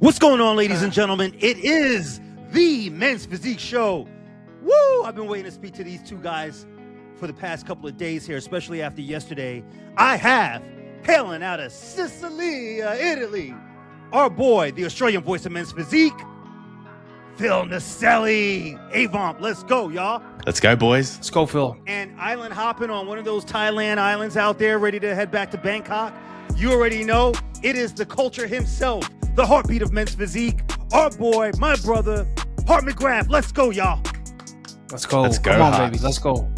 What's going on, ladies and gentlemen? It is the Men's Physique Show. Woo! I've been waiting to speak to these two guys for the past couple of days here, especially after yesterday. I have, hailing out of Sicily, Italy, our boy, the Australian voice of Men's Physique, Phil Naselli. Avon, let's go, y'all. Let's go, boys. Let's go, Phil. And island hopping on one of those Thailand islands out there, ready to head back to Bangkok. You already know, it is the culture himself, the heartbeat of Men's Physique, our boy, my brother, Hart McGrath. Let's go, y'all. Let's go. Let's go, Come on, Hart. baby. Let's go.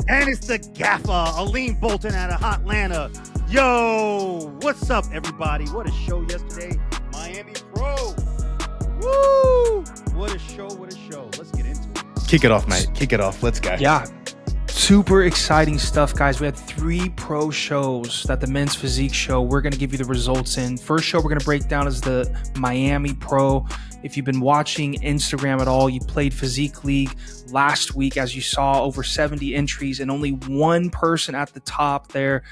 And it's the gaffer, Aline Bolton out of Hotlanta. Yo, what's up, everybody? What a show yesterday. Miami Pro. Woo! What a show, what a show. Let's get into it. Kick it off, mate. Kick it off. Let's go. Yeah. Super exciting stuff, guys. We had 3 pro shows that the Men's Physique show. We're going to give you the results in. First show we're going to break down is the Miami Pro. If you've been watching Instagram at all, you played Physique League last week. As you saw, over 70 entries and only one person at the top there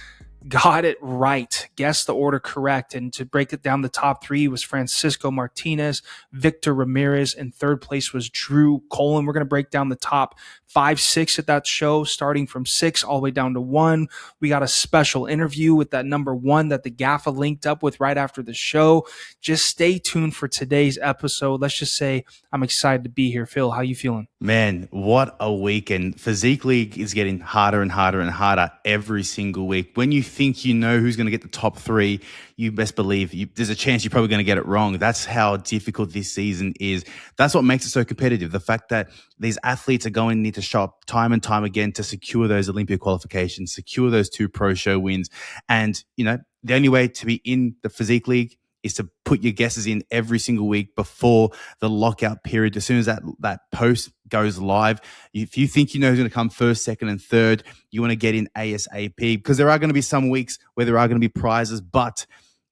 got it right, guessed the order correct. And to break it down, the top 3 was Francisco Martinez, Vitor Ramirez, and third place was Drew Cullen. We're going to break down the top 5, 6 at that show, starting from 6 all the way down to 1. We got a special interview with that number 1 that the GAFA linked up with right after the show. Just stay tuned for today's episode. Let's just say I'm excited to be here. Phil, how you feeling? Man, what a weekend. Physique League is getting harder and harder and harder every single week. When you think you know who's going to get the top 3, you best believe there's a chance you're probably going to get it wrong. That's how difficult this season is. That's what makes it so competitive. The fact that these athletes are going to need to show up time and time again to secure those Olympia qualifications, secure those 2 pro show wins. And, you know, the only way to be in the Physique League is to put your guesses in every single week before the lockout period. As soon as that post goes live, if you think you know who's going to come first, second, and third, you want to get in ASAP, because there are going to be some weeks where there are going to be prizes, but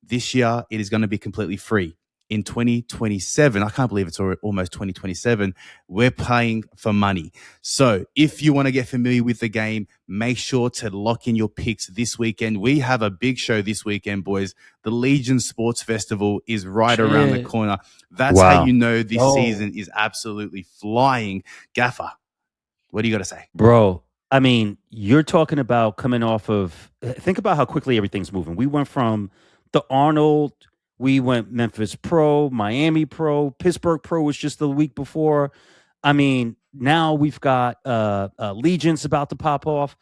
this year it is going to be completely free. In 2027, I can't believe it's almost 2027, we're playing for money. So if you want to get familiar with the game, make sure to lock in your picks this weekend. We have a big show this weekend, boys. The Legion Sports Festival is right around the corner. That's how you know this season is absolutely flying. Gaffer, what do you got to say? Bro, I mean, you're talking about coming off of, think about how quickly everything's moving. We went from the Arnold, we went Memphis Pro, Miami Pro, Pittsburgh Pro was just the week before. I mean, now we've got Legion's about to pop off.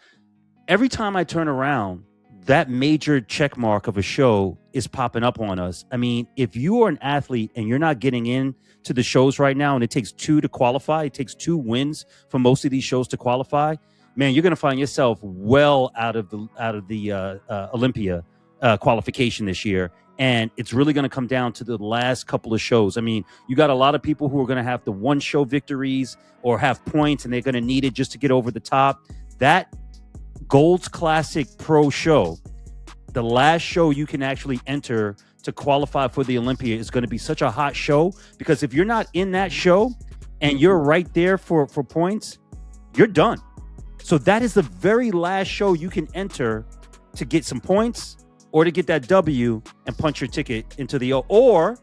Every time I turn around, that major check mark of a show is popping up on us. I mean, if you are an athlete and you're not getting in to the shows right now, and it takes 2 to qualify, it takes 2 wins for most of these shows to qualify, man, you're going to find yourself well out of the Olympia qualification this year. And it's really going to come down to the last couple of shows. I mean, you got a lot of people who are going to have the one show victories or have points, and they're going to need it just to get over the top. That Gold's Classic Pro show, the last show you can actually enter to qualify for the Olympia, is going to be such a hot show, because if you're not in that show and you're right there for points, you're done. So that is the very last show you can enter to get some points or to get that W and punch your ticket into the O. Or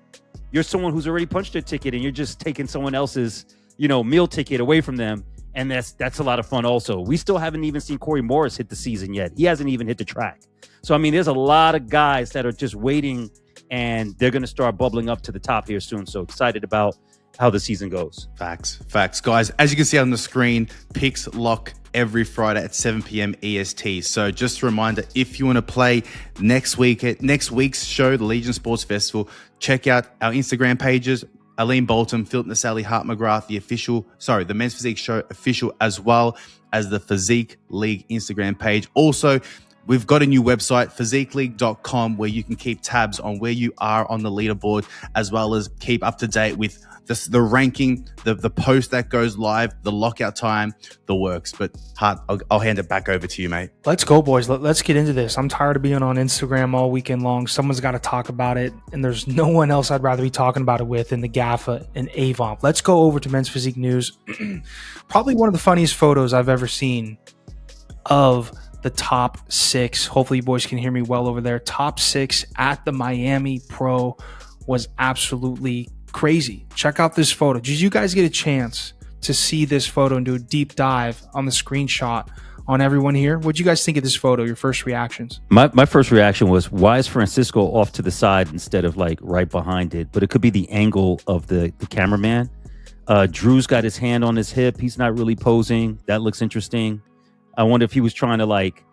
you're someone who's already punched their ticket and you're just taking someone else's, meal ticket away from them. And that's a lot of fun also. We still haven't even seen Corey Morris hit the season yet. He hasn't even hit the track. So, I mean, there's a lot of guys that are just waiting, and they're going to start bubbling up to the top here soon. So excited about how the season goes. Facts. Guys, as you can see on the screen, picks lock every Friday at 7 p.m. EST. So just a reminder, if you want to play next week's show, the Legion Sports Festival, check out our Instagram pages, Aline Bolton, Phil Naselli, Hart McGrath, the Men's Physique Show official, as well as the Physique League Instagram page. Also, we've got a new website, physiqueleague.com, where you can keep tabs on where you are on the leaderboard, as well as keep up to date with the ranking, the post that goes live, the lockout time, the works. But Hart, I'll hand it back over to you, mate. Let's go, boys. Let's get into this. I'm tired of being on Instagram all weekend long. Someone's got to talk about it, and there's no one else I'd rather be talking about it with than the GAFA and Avon. Let's go over to Men's Physique News. Probably one of the funniest photos I've ever seen of the top 6. Hopefully you boys can hear me well over there. Top 6 at the Miami Pro. was absolutely crazy. Check out this photo. Did you guys get a chance to see this photo and do a deep dive on the screenshot on everyone here? What'd you guys think of this photo? Your first reactions? My first reaction was, why is Francisco off to the side instead of like right behind it? But it could be the angle of the cameraman. Drew's got his hand on his hip. He's not really posing. That looks interesting. I wonder if he was trying to like,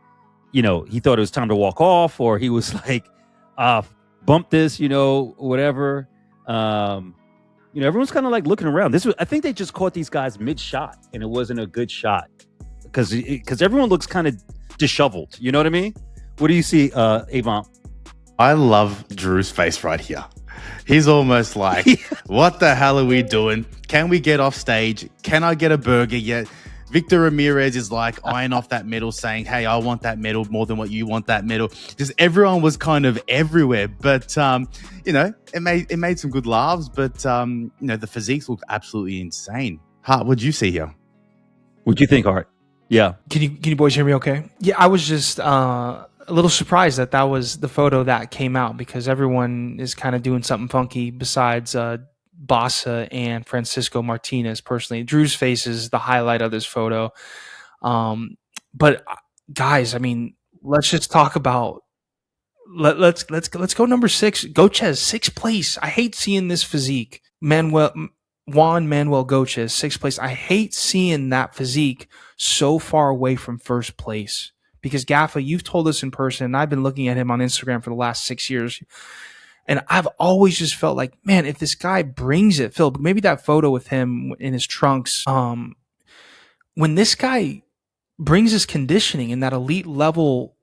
he thought it was time to walk off, or he was like, bump this, whatever. Everyone's kind of like looking around. I think they just caught these guys mid-shot, and it wasn't a good shot because everyone looks kind of disheveled. You know what I mean? What do you see, Avon? I love Drew's face right here. He's almost like, what the hell are we doing? Can we get off stage? Can I get a burger yet? Vitor Ramirez is like eyeing off that medal, saying, hey, I want that medal more than what you want that medal. Just everyone was kind of everywhere. But, it made some good laughs. But, the physiques looked absolutely insane. Hart, what'd you see here? What'd you think, Hart? Yeah. Can you boys hear me okay? Yeah, I was just a little surprised that was the photo that came out, because everyone is kind of doing something funky besides Bassa and Francisco Martinez. Personally, Drew's face is the highlight of this photo. But guys, I mean, let's just talk about let's go number 6. Gochez, 6th place. I hate seeing this physique. Juan Manuel Gochez, 6th place. I hate seeing that physique so far away from first place, because Gaffa, you've told us in person, and I've been looking at him on Instagram for the last 6 years. And I've always just felt like, man, if this guy brings it, Phil, maybe that photo with him in his trunks, when this guy brings his conditioning in that elite level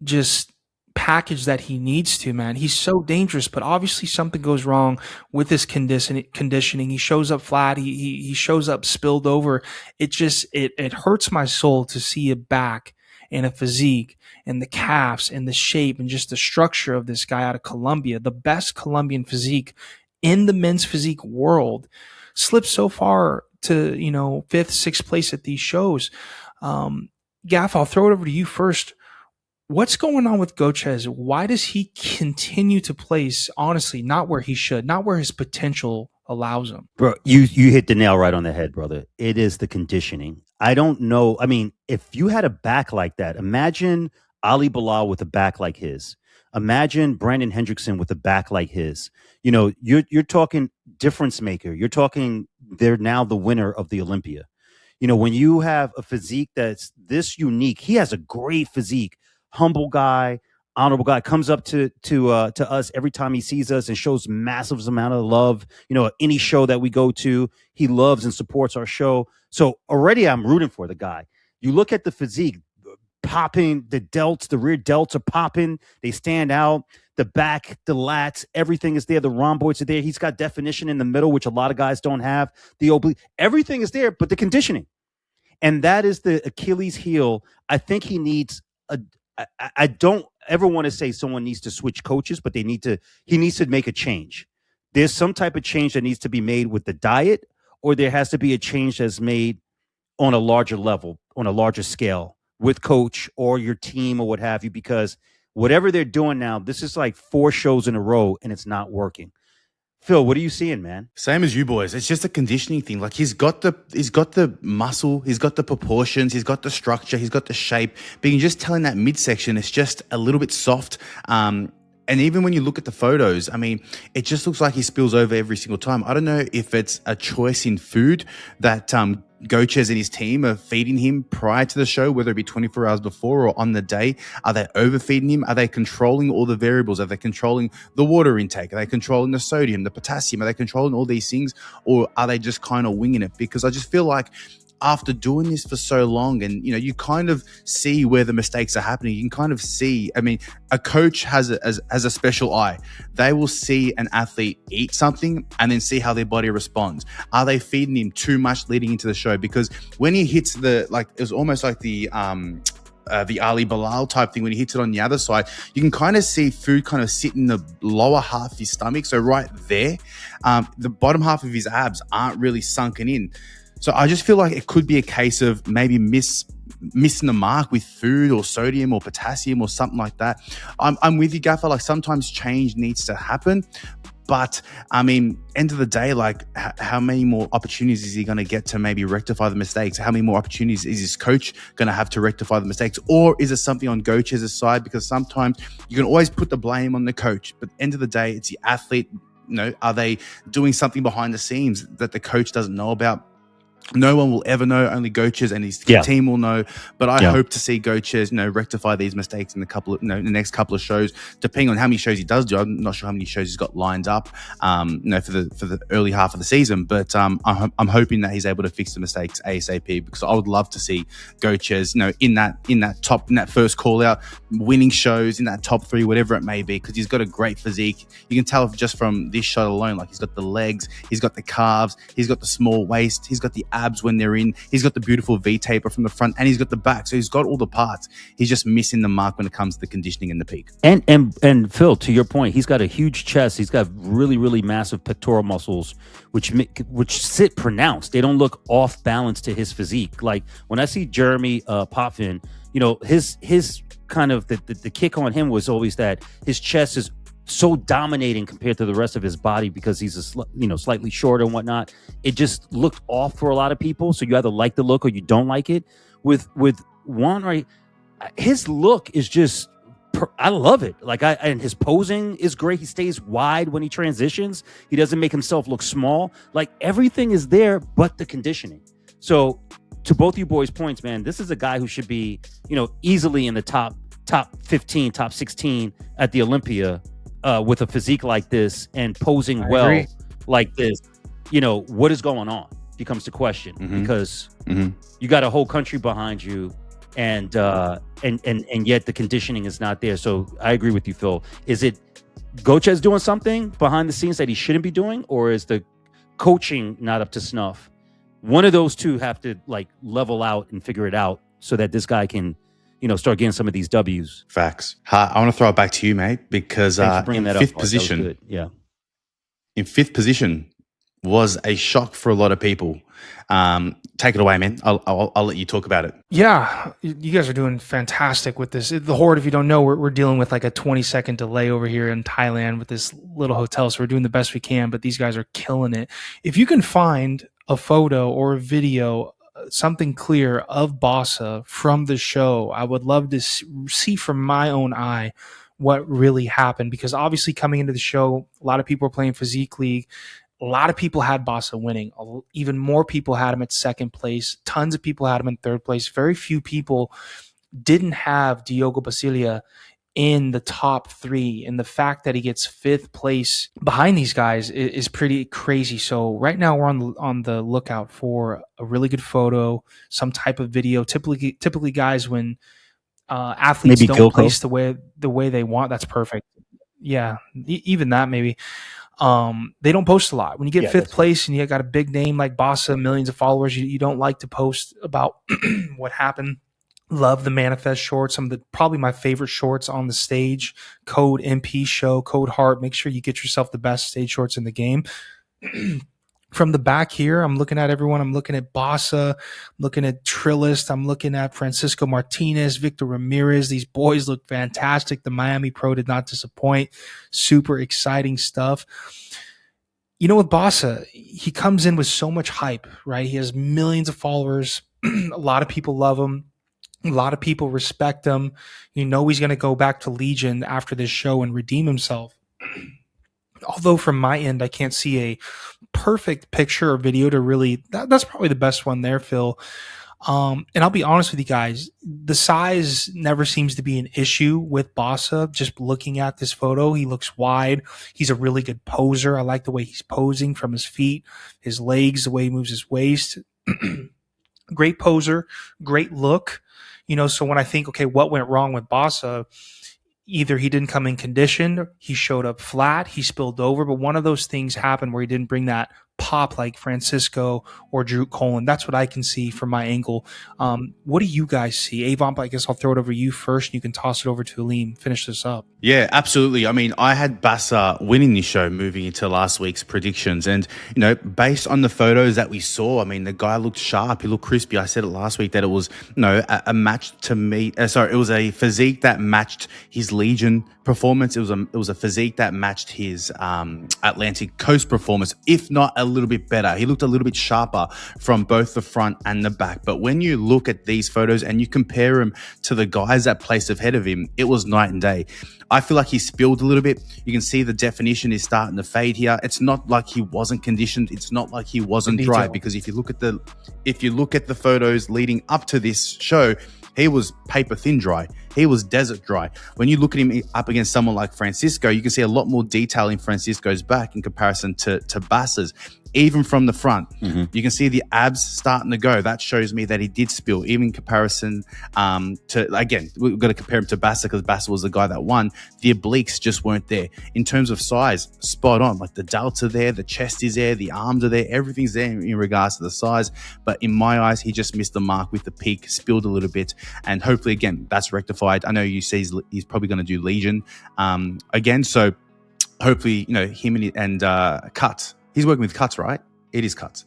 just package that he needs to, man, he's so dangerous. But obviously something goes wrong with his conditioning. He shows up flat. He shows up spilled over. It hurts my soul to see a back and a physique and the calves and the shape and just the structure of this guy out of Colombia, the best Colombian physique in the men's physique world, slipped so far to, 5th, 6th place at these shows. Gaff, I'll throw it over to you first. What's going on with Gochez? Why does he continue to place, honestly, not where he should, not where his potential allows him? Bro, you hit the nail right on the head, brother. It is the conditioning. I don't know. I mean, if you had a back like that, imagine Ali Bilal with a back like his. Imagine Brandon Hendrickson with a back like his. You're talking difference maker. You're talking they're now the winner of the Olympia. When you have a physique that's this unique, he has a great physique. Humble guy, honorable guy, comes up to us every time he sees us and shows massive amount of love. Any show that we go to, he loves and supports our show. So already I'm rooting for the guy. You look at the physique, popping, the delts, the rear delts are popping. They stand out. The back, the lats, everything is there. The rhomboids are there. He's got definition in the middle, which a lot of guys don't have. The oblique, everything is there, but the conditioning. And that is the Achilles heel. I think he needs I don't ever want to say someone needs to switch coaches, but he needs to make a change. There's some type of change that needs to be made with the diet, or there has to be a change that's made on a larger level, on a larger scale with coach or your team or what have you, because whatever they're doing now, this is like 4 shows in a row and it's not working. Phil, what are you seeing, man? Same as you boys. It's just a conditioning thing. Like he's got the muscle, he's got the proportions, he's got the structure, he's got the shape. But you can just tell in that midsection, it's just a little bit soft. And even when you look at the photos, I mean, it just looks like he spills over every single time. I don't know if it's a choice in food that Gochez and his team are feeding him prior to the show, whether it be 24 hours before or on the day. Are they overfeeding him? Are they controlling all the variables? Are they controlling the water intake? Are they controlling the sodium, the potassium? Are they controlling all these things? Or are they just kind of winging it? Because I just feel like after doing this for so long, and you kind of see where the mistakes are happening. You can kind of see, I mean, a coach has a special eye. They will see an athlete eat something and then see how their body responds. Are they feeding him too much leading into the show? Because when he hits it was almost like the Ali Bilal type thing. When he hits it on the other side, you can kind of see food kind of sit in the lower half of his stomach. So right there, the bottom half of his abs aren't really sunken in. So I just feel like it could be a case of maybe missing the mark with food or sodium or potassium or something like that. I'm with you, Gaffer. Like sometimes change needs to happen, But I mean, end of the day, like how many more opportunities is he going to get to maybe rectify the mistakes? How many more opportunities is his coach going to have to rectify the mistakes? Or is it something on Gochez's side? Because sometimes you can always put the blame on the coach, but end of the day, it's the athlete. You know, are they doing something behind the scenes that the coach doesn't know about? No one will ever know. Only Gochez and his team will know. But I hope to see Gochez, rectify these mistakes in the next couple of shows. Depending on how many shows he does do, I'm not sure how many shows he's got lined up, for the early half of the season. But I'm hoping that he's able to fix the mistakes ASAP, because I would love to see Gochez, in that first call out, winning shows in that top 3, whatever it may be, because he's got a great physique. You can tell just from this shot alone, like he's got the legs, he's got the calves, he's got the small waist, he's got the abs when they're in, he's got the beautiful V taper from the front, and he's got the back. So he's got all the parts. He's just missing the mark when it comes to the conditioning and the peak. And Phil, to your point, he's got a huge chest. He's got really, really massive pectoral muscles, which sit pronounced. They don't look off balance to his physique. Like when I see Jeremy Potvin, his kind of the kick on him was always that his chest is so dominating compared to the rest of his body because he's slightly shorter and whatnot. It just looked off for a lot of people. So you either like the look or you don't like it. With Juan, right, his look is just I love it. And his posing is great. He stays wide when he transitions. He doesn't make himself look small. Like everything is there but the conditioning. So to both you boys' points, man, this is a guy who should be, easily in the top 15, top 16 at the Olympia. With a physique like this and posing well like this, what is going on becomes the question, because you got a whole country behind you, and yet the conditioning is not there. So I agree with you, Phil. Is it Gochez doing something behind the scenes that he shouldn't be doing, or is the coaching not up to snuff? One of those two have to level out and figure it out so that this guy can start getting some of these W's. Facts. I want to throw it back to you, mate, because in fifth position, in fifth position was a shock for a lot of people. Take it away, man. I'll let you talk about it. Yeah, you guys are doing fantastic with this. The Horde, if you don't know, we're dealing with like a 20-second delay over here in Thailand with this little hotel, so we're doing the best we can, but these guys are killing it. If you can find a photo or a video, something clear of Bossa from the show, I would love to see from my own eye what really happened, because obviously coming into the show, a lot of people were playing Physique League. A lot of people had Bossa winning. Even more people had him at second place. Tons of people had him in third place. Very few people didn't have Diogo Basilia in the top 3, and the fact that he gets 5th place behind these guys is pretty crazy. So right now we're on the lookout for a really good photo, some type of video. Typically guys, when athletes maybe don't place the way they want, that's perfect. Yeah, even that maybe. They don't post a lot. When you get 5th place and you got a big name like Bossa, millions of followers, you don't like to post about what happened. Love the Manifest shorts. Some of probably my favorite shorts on the stage. Code MP show, code heart. Make sure you get yourself the best stage shorts in the game. From the back here, I'm looking at everyone. I'm looking at Bossa, looking at Trillist. I'm looking at Francisco Martinez, Vitor Ramirez. These boys look fantastic. The Miami Pro did not disappoint. Super exciting stuff. With Bossa, he comes in with so much hype, right? He has millions of followers. A lot of people love him. A lot of people respect him. He's going to go back to Legion after this show and redeem himself. Although from my end, I can't see a perfect picture or video to really, that's probably the best one there, Phil. And I'll be honest with you guys, the size never seems to be an issue with Bossa. Just looking at this photo, he looks wide. He's a really good poser. I like the way he's posing from his feet, his legs, the way he moves his waist. Great poser, great look. So when I think, okay, what went wrong with Bossa? Either he didn't come in condition, he showed up flat, he spilled over, but one of those things happened where he didn't bring that pop like Francisco or Drew Cullen. That's what I can see from my angle. What do you guys see? Avon, I guess I'll throw it over to you first, and you can toss it over to Aleem. Finish this up. Yeah, absolutely. I mean, I had Bassa winning this show moving into last week's predictions. And, based on the photos that we saw, I mean, the guy looked sharp. He looked crispy. I said it last week that it was, a match to me. It was a physique that matched his Legion performance. It was a physique that matched his Atlantic Coast performance, if not a little bit better. He looked a little bit sharper from both the front and the back. But when you look at these photos and you compare him to the guys that placed ahead of him, it was night and day. I feel like he spilled a little bit. You can see the definition is starting to fade here. It's not like he wasn't conditioned. It's not like he wasn't dry, because if you look at the photos leading up to this show, he was paper thin dry. He was desert dry. When you look at him up against someone like Francisco, you can see a lot more detail in Francisco's back in comparison to Bassa's. Even from the front, you can see the abs starting to go. That shows me that he did spill, even in comparison to, again, we've got to compare him to Bassa because Bassa was the guy that won. The obliques just weren't there. In terms of size, spot on. Like the delts are there, the chest is there, the arms are there, everything's there in regards to the size. But in my eyes, he just missed the mark with the peak, spilled a little bit. And hopefully, again, that's rectified. I know you say he's probably going to do Legion again. So hopefully, him and Cuts. He's working with Cuts, right? It is Cuts.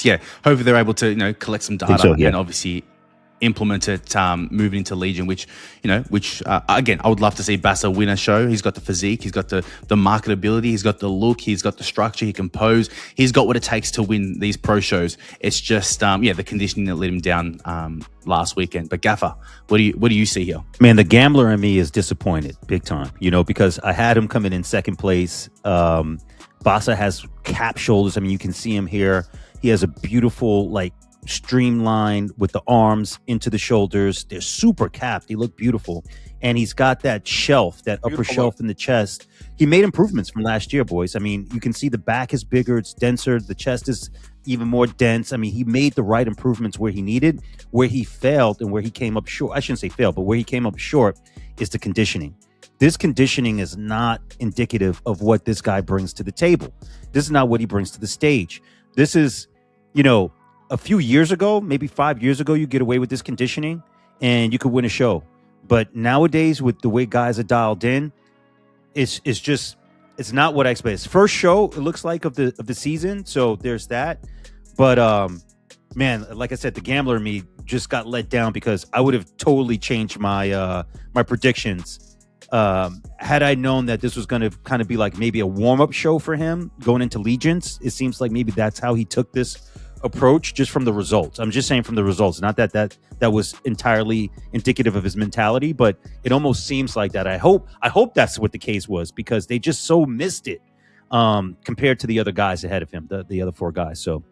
Yeah. Hopefully they're able to, collect some data and obviously implement it, moving into Legion, which again, I would love to see Bassa win a show. He's got the physique, he's got the marketability, he's got the look, he's got the structure, he can pose, he's got what it takes to win these pro shows. It's just, the conditioning that let him down last weekend. But Gaffer, what do you see here? Man, the gambler in me is disappointed big time, because I had him coming in second place. Bassa has cap shoulders. I mean, you can see him here. He has a beautiful, streamlined with the arms into the shoulders. They're super capped. He looked beautiful. And he's got that shelf, that upper shelf in the chest. He made improvements from last year, boys. I mean, you can see the back is bigger. It's denser. The chest is even more dense. I mean, he made the right improvements where he needed. Where he failed and where he came up short, I shouldn't say failed, but where he came up short is the conditioning. This conditioning is not indicative of what this guy brings to the table. This is not what he brings to the stage. This is, a few years ago, maybe 5 years ago, you get away with this conditioning and you could win a show. But nowadays, with the way guys are dialed in, it's not what I expect. It's first show, it looks like, of the season. So there's that. But man, like I said, the gambler in me just got let down because I would have totally changed my my predictions. Had I known that this was going to kind of be like maybe a warm-up show for him going into Legions. It seems like maybe that's how he took this approach, just from the results. I'm just saying from the results, not that was entirely indicative of his mentality, but it almost seems like that. I hope that's what the case was, because they just so missed it compared to the other guys ahead of him, the other four guys. So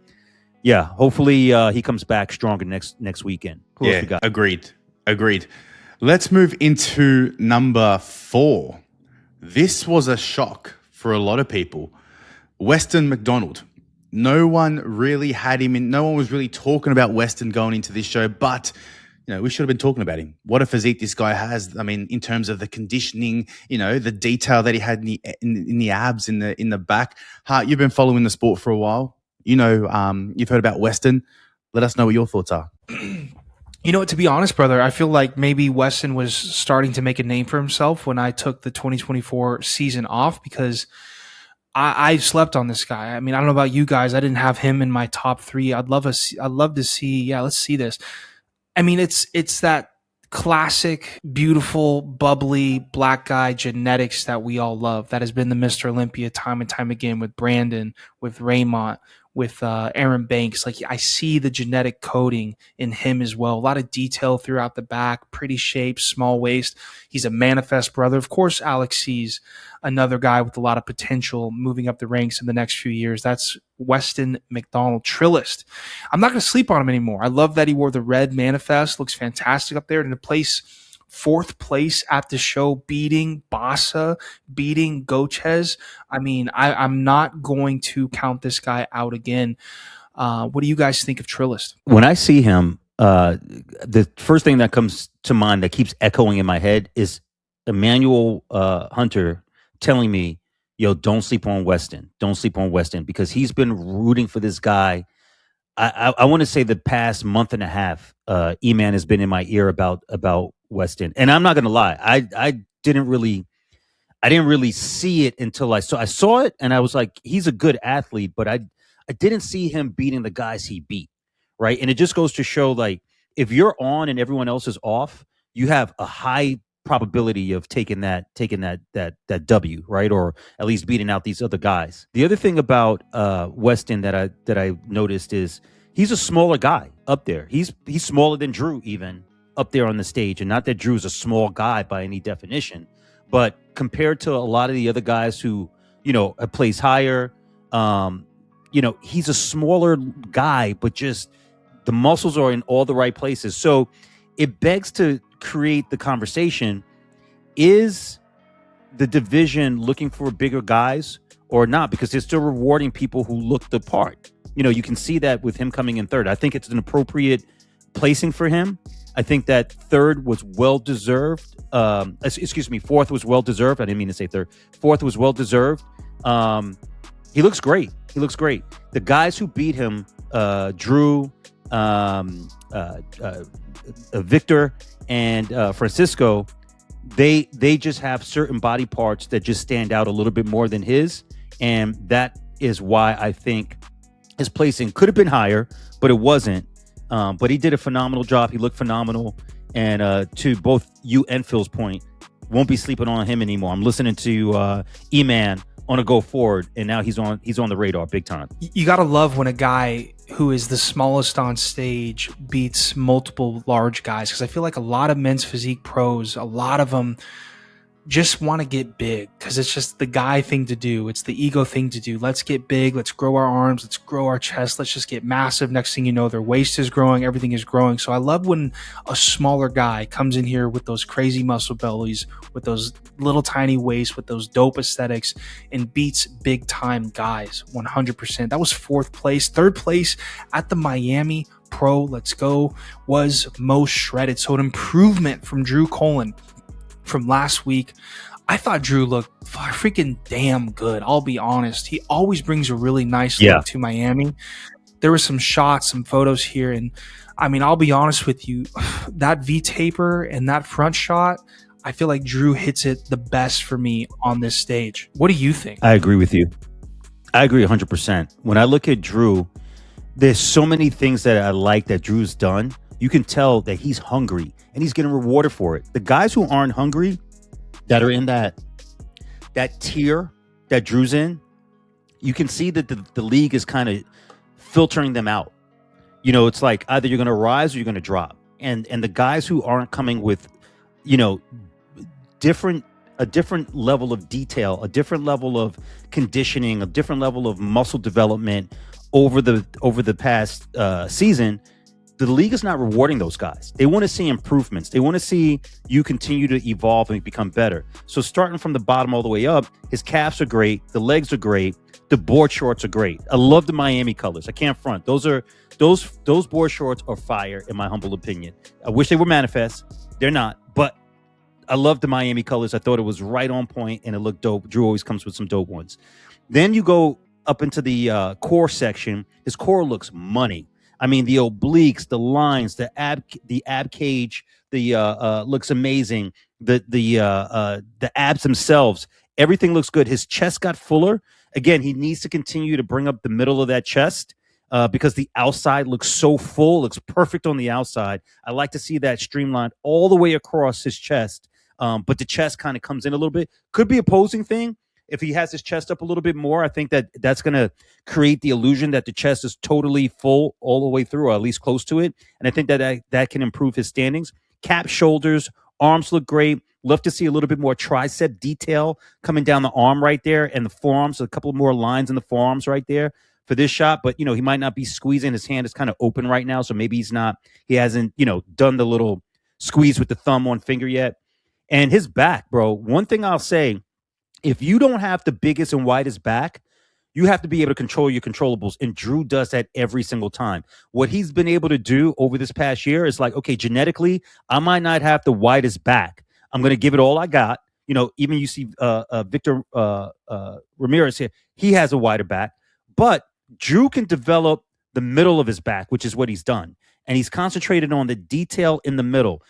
yeah, hopefully he comes back stronger next weekend. Who else we got? Agreed. Let's move into number 4. This was a shock for a lot of people. Weston McDonald. No one really had him in. No one was really talking about Weston going into this show, but we should have been talking about him. What a physique this guy has. I mean, in terms of the conditioning, the detail that he had in the abs, in the back. Hart, you've been following the sport for a while. You've heard about Weston. Let us know what your thoughts are. To be honest, brother, I feel like maybe Weston was starting to make a name for himself when I took the 2024 season off, because I slept on this guy. I mean, I don't know about you guys. I didn't have him in my top 3. I'd love to see. Yeah, let's see this. I mean, it's that classic, beautiful, bubbly black guy genetics that we all love. That has been the Mr. Olympia time and time again with Brandon, with Raymond, with Aaron Banks. Like, I see the genetic coding in him as well. A lot of detail throughout the back, pretty shape, small waist. He's a manifest brother. Of course, Alex sees another guy with a lot of potential moving up the ranks in the next few years. That's Weston McDonald, Trillist. I'm not going to sleep on him anymore. I love that he wore the red manifest. Looks fantastic up there. And to place 4th place at the show, beating Bassa, beating Gochez. I mean, I'm not going to count this guy out again. What do you guys think of Trillist? When I see him, the first thing that comes to mind that keeps echoing in my head is Emmanuel Hunter telling me yo, don't sleep on Weston. Don't sleep on Weston because he's been rooting for this guy. I want to say the past month and a half, E-Man has been in my ear about Weston, and I'm not gonna lie, I didn't really see it until I saw it, and I was like, he's a good athlete, but I didn't see him beating the guys he beat, right? And it just goes to show, like, if you're on and everyone else is off, you have a high probability of taking that W, right? Or at least beating out these other guys. The other thing about Weston that I noticed is he's a smaller guy up there. He's smaller than Drew even up there on the stage, and not that Drew's a small guy by any definition. But compared to a lot of the other guys who, have placed higher, he's a smaller guy, but just the muscles are in all the right places. So it begs to create the conversation: is the division looking for bigger guys or not? Because they're still rewarding people who look the part. You can see that with him coming in third. I think it's an appropriate placing for him. I think that third was well-deserved. Fourth was well-deserved. I didn't mean to say third. Fourth was well-deserved. He looks great. The guys who beat him, Drew, Victor, and Francisco, they just have certain body parts that just stand out a little bit more than his. And that is why I think his placing could have been higher, but it wasn't. But he did a phenomenal job. He looked phenomenal. And to both you and Phil's point, won't be sleeping on him anymore. I'm listening to E-Man on a go forward, and now he's on the radar big time. You got to love when a guy who is the smallest on stage beats multiple large guys, because I feel like a lot of men's physique pros, a lot of them just want to get big because it's just the guy thing to do. It's the ego thing to do. Let's get big. Let's grow our arms. Let's grow our chest. Let's just get massive. Next thing you know, their waist is growing. Everything is growing. So I love when a smaller guy comes in here with those crazy muscle bellies, with those little tiny waists, with those dope aesthetics, and beats big time guys 100%. That was fourth place. Third place at the Miami Pro, let's go, was most shredded. So an improvement from Drew Cullen from last week. I thought Drew looked freaking damn good. I'll be honest. He always brings a really nice look to Miami. There were some shots, some photos here. And I mean, I'll be honest with you, that V-taper and that front shot, I feel like Drew hits it the best for me on this stage. What do you think? I agree with you. I agree 100%. When I look at Drew, there's so many things that I like that Drew's done. You can tell that he's hungry and he's getting rewarded for it. The guys who aren't hungry, that are in that tier that Drew's in, you can see that the league is kind of filtering them out. It's like either you're going to rise or you're going to drop. And the guys who aren't coming with, a different level of detail, a different level of conditioning, a different level of muscle development over the past season, the league is not rewarding those guys. They want to see improvements. They want to see you continue to evolve and become better. So starting from the bottom all the way up, his calves are great. The legs are great. The board shorts are great. I love the Miami colors. I can't front. Those board shorts are fire, in my humble opinion. I wish they were manifest. They're not. But I love the Miami colors. I thought it was right on point and it looked dope. Drew always comes with some dope ones. Then you go up into the core section. His core looks money. I mean, the obliques, the lines, the ab cage, looks amazing. The abs themselves, everything looks good. His chest got fuller. Again, he needs to continue to bring up the middle of that chest because the outside looks so full, looks perfect on the outside. I like to see that streamlined all the way across his chest, but the chest kind of comes in a little bit. Could be a posing thing. If he has his chest up a little bit more, I think that's going to create the illusion that the chest is totally full all the way through, or at least close to it. And I think that can improve his standings. Cap shoulders, arms look great. Love to see a little bit more tricep detail coming down the arm right there, and the forearms, a couple more lines in the forearms right there for this shot. But, he might not be squeezing. His hand is kind of open right now, so maybe he hasn't, done the little squeeze with the thumb on finger yet. And his back, bro, one thing I'll say, if you don't have the biggest and widest back, you have to be able to control your controllables. And Drew does that every single time. What he's been able to do over this past year is like, okay, genetically, I might not have the widest back. I'm going to give it all I got, Even you see Victor Ramirez here, he has a wider back, but Drew can develop the middle of his back, which is what he's done. And he's concentrated on the detail in the middle.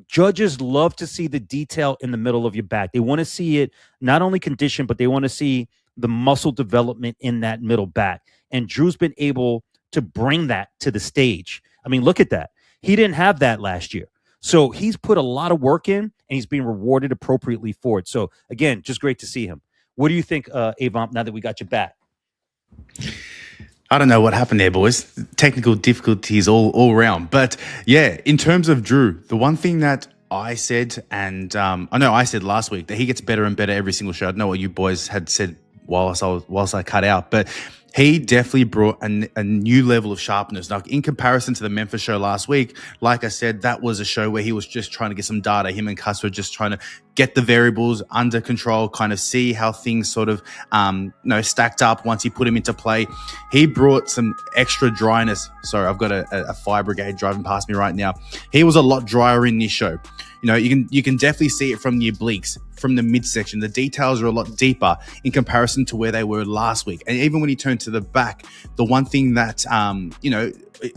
Judges love to see the detail in the middle of your back. They want to see it not only conditioned, but they want to see the muscle development in that middle back. And Drew's been able to bring that to the stage. I mean, look at that. He didn't have that last year. So he's put a lot of work in, and he's being rewarded appropriately for it. So, again, just great to see him. What do you think, Avon, now that we got you back? I don't know what happened there, boys. Technical difficulties all around. But, yeah, in terms of Drew, the one thing that I said, and I know I said last week that he gets better and better every single show. I don't know what you boys had said whilst I cut out, but he definitely brought a new level of sharpness. Now, in comparison to the Memphis show last week, like I said, that was a show where he was just trying to get some data. Him and Cuss were just trying to get the variables under control, kind of see how things sort of stacked up once he put him into play. He brought some extra dryness. Sorry, I've got a fire brigade driving past me right now. He was a lot drier in this show. You can definitely see it from the obliques, from the midsection. The details are a lot deeper in comparison to where they were last week. And even when he turned to the back, the one thing that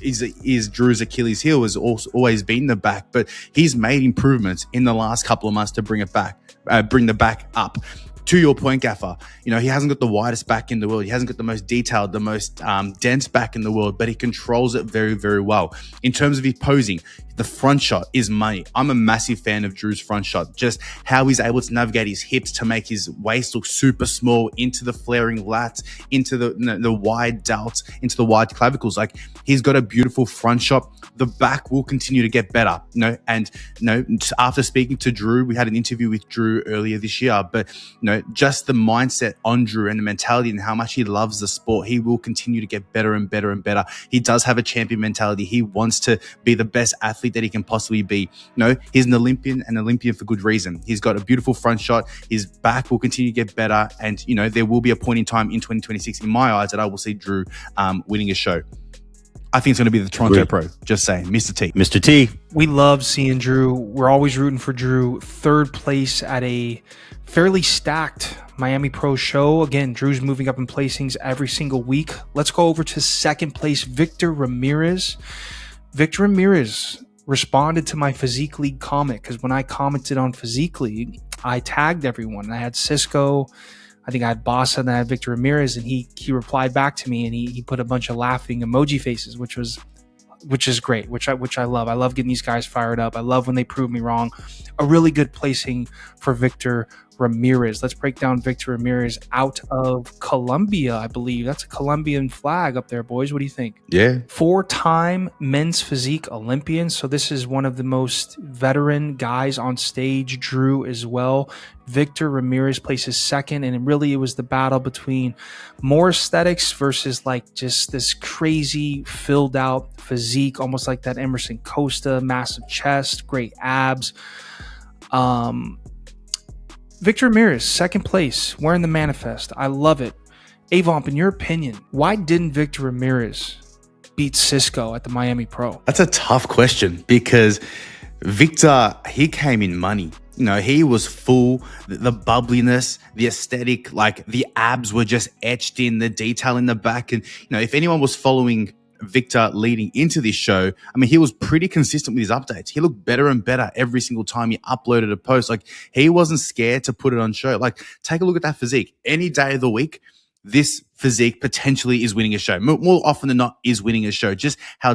is Drew's Achilles heel has always been the back, but he's made improvements in the last couple of months to bring the back up. To your point, Gaffer, he hasn't got the widest back in the world. He hasn't got the most detailed, the most dense back in the world, but he controls it very, very well. In terms of his posing, the front shot is money. I'm a massive fan of Drew's front shot. Just how he's able to navigate his hips to make his waist look super small, into the flaring lats, into the wide delts, into the wide clavicles. Like, he's got a beautiful front shot. The back will continue to get better. After speaking to Drew, we had an interview with Drew earlier this year, but just the mindset on Drew and the mentality and how much he loves the sport, he will continue to get better and better and better. He does have a champion mentality. He wants to be the best athlete that he can possibly be. He's an Olympian for good reason. He's got a beautiful front shot. His back will continue to get better. And, there will be a point in time in 2026, in my eyes, that I will see Drew winning a show. I think it's going to be the Toronto Pro. Just saying. Mr. T. Mr. T. We love seeing Drew. We're always rooting for Drew. Third place at a fairly stacked Miami Pro show. Again, Drew's moving up in placings every single week. Let's go over to second place, Vitor Ramirez. Vitor Ramirez responded to my Physique League comment, because when I commented on Physique League, I tagged everyone. I had Cisco, I think I had Bossa, and I had Vitor Ramirez, and he replied back to me, and he put a bunch of laughing emoji faces, which is great, which I love. I love getting these guys fired up. I love when they prove me wrong. A really good placing for Vitor Ramirez. Let's break down Vitor Ramirez out of Colombia, I believe. That's a Colombian flag up there, boys. What do you think? Yeah. 4-time men's physique Olympian. So this is one of the most veteran guys on stage. Drew as well. Vitor Ramirez places second, and it was the battle between more aesthetics versus like just this crazy filled out physique, almost like that Emerson Costa, massive chest, great abs. Vitor Ramirez, second place, wearing the manifest. I love it. Avomp, in your opinion, why didn't Vitor Ramirez beat Cisco at the Miami Pro? That's a tough question, because Victor, he came in money. He was full, the bubbliness, the aesthetic, like the abs were just etched in, the detail in the back. And, if anyone was following Victor leading into this show, I mean, he was pretty consistent with his updates. He looked better and better every single time he uploaded a post. Like, he wasn't scared to put it on show. Like, take a look at that physique. Any day of the week, this physique potentially is winning a show. More often than not is winning a show.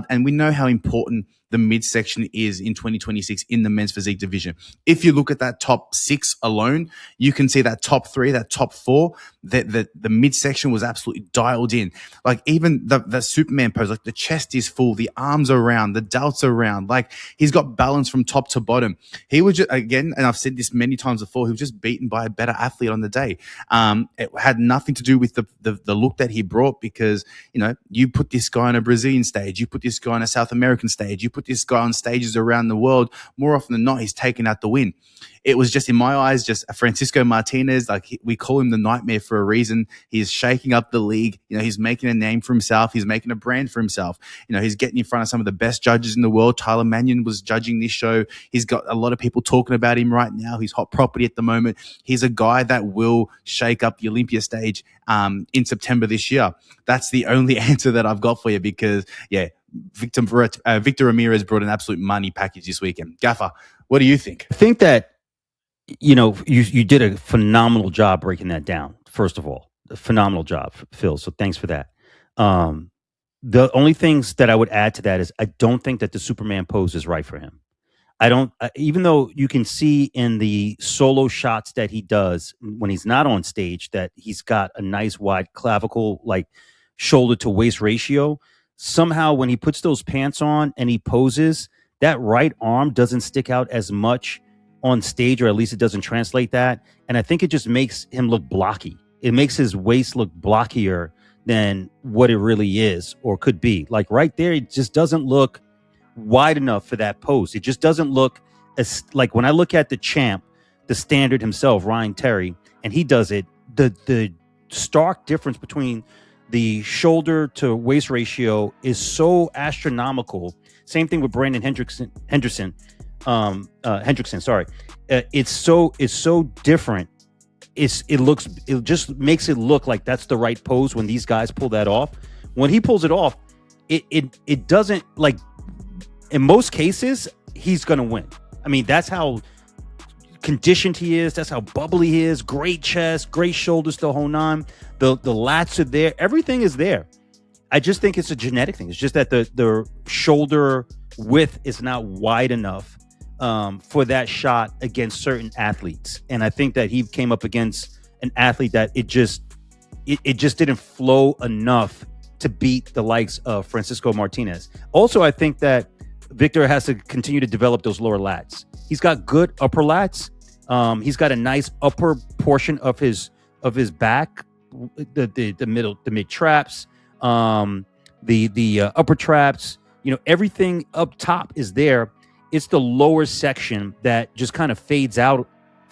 And we know how important the midsection is in 2026 in the men's physique division. If you look at that top 6 alone, you can see that top 3, that top 4, the midsection was absolutely dialed in. Like, even the Superman pose, like the chest is full, the arms are round, the delts are round. Like, he's got balance from top to bottom. He was just, again, and I've said this many times before, he was just beaten by a better athlete on the day. It had nothing to do with the look that he brought, because, you put this guy on a Brazilian stage, you put this guy on a South American stage, you put put this guy on stages around the world, more often than not, he's taken out the win. It was just, in my eyes, just a Francisco Martinez. Like, we call him the nightmare for a reason. He's shaking up the league. He's making a name for himself. He's making a brand for himself. He's getting in front of some of the best judges in the world. Tyler Mannion was judging this show. He's got a lot of people talking about him right now. He's hot property at the moment. He's a guy that will shake up the Olympia stage in September this year. That's the only answer that I've got for you, because, Vitor Ramirez brought an absolute money package this weekend. Gaffer, what do you think? I think that, you did a phenomenal job breaking that down. First of all, a phenomenal job, Phil. So thanks for that. The only things that I would add to that is I don't think that the Superman pose is right for him. I don't, even though you can see in the solo shots that he does when he's not on stage that he's got a nice wide clavicle, like shoulder to waist ratio. Somehow when he puts those pants on and he poses, that right arm doesn't stick out as much on stage, or at least it doesn't translate that. And I think it just makes him look blocky. It makes his waist look blockier than what it really is or could be. Like right there, it just doesn't look wide enough for that pose. It just doesn't look as, like, when I look at the champ, the standard himself, Ryan Terry, and he does it, the stark difference between the shoulder to waist ratio is so astronomical. Same thing with Brandon Hendrickson. Sorry. It's so different. It just makes it look like that's the right pose when these guys pull that off. When he pulls it off, it doesn't, like, in most cases, he's going to win. I mean, that's how conditioned he is. That's how bubbly he is. Great chest, great shoulders, the whole nine. The lats are there. Everything is there. I just think it's a genetic thing. It's just that the shoulder width is not wide enough for that shot against certain athletes. And I think that he came up against an athlete that it just didn't flow enough to beat the likes of Francisco Martinez. Also, I think that Vitor has to continue to develop those lower lats. He's got good upper lats. He's got a nice upper portion of his back, the mid traps, the upper traps. Everything up top is there. It's the lower section that just kind of fades out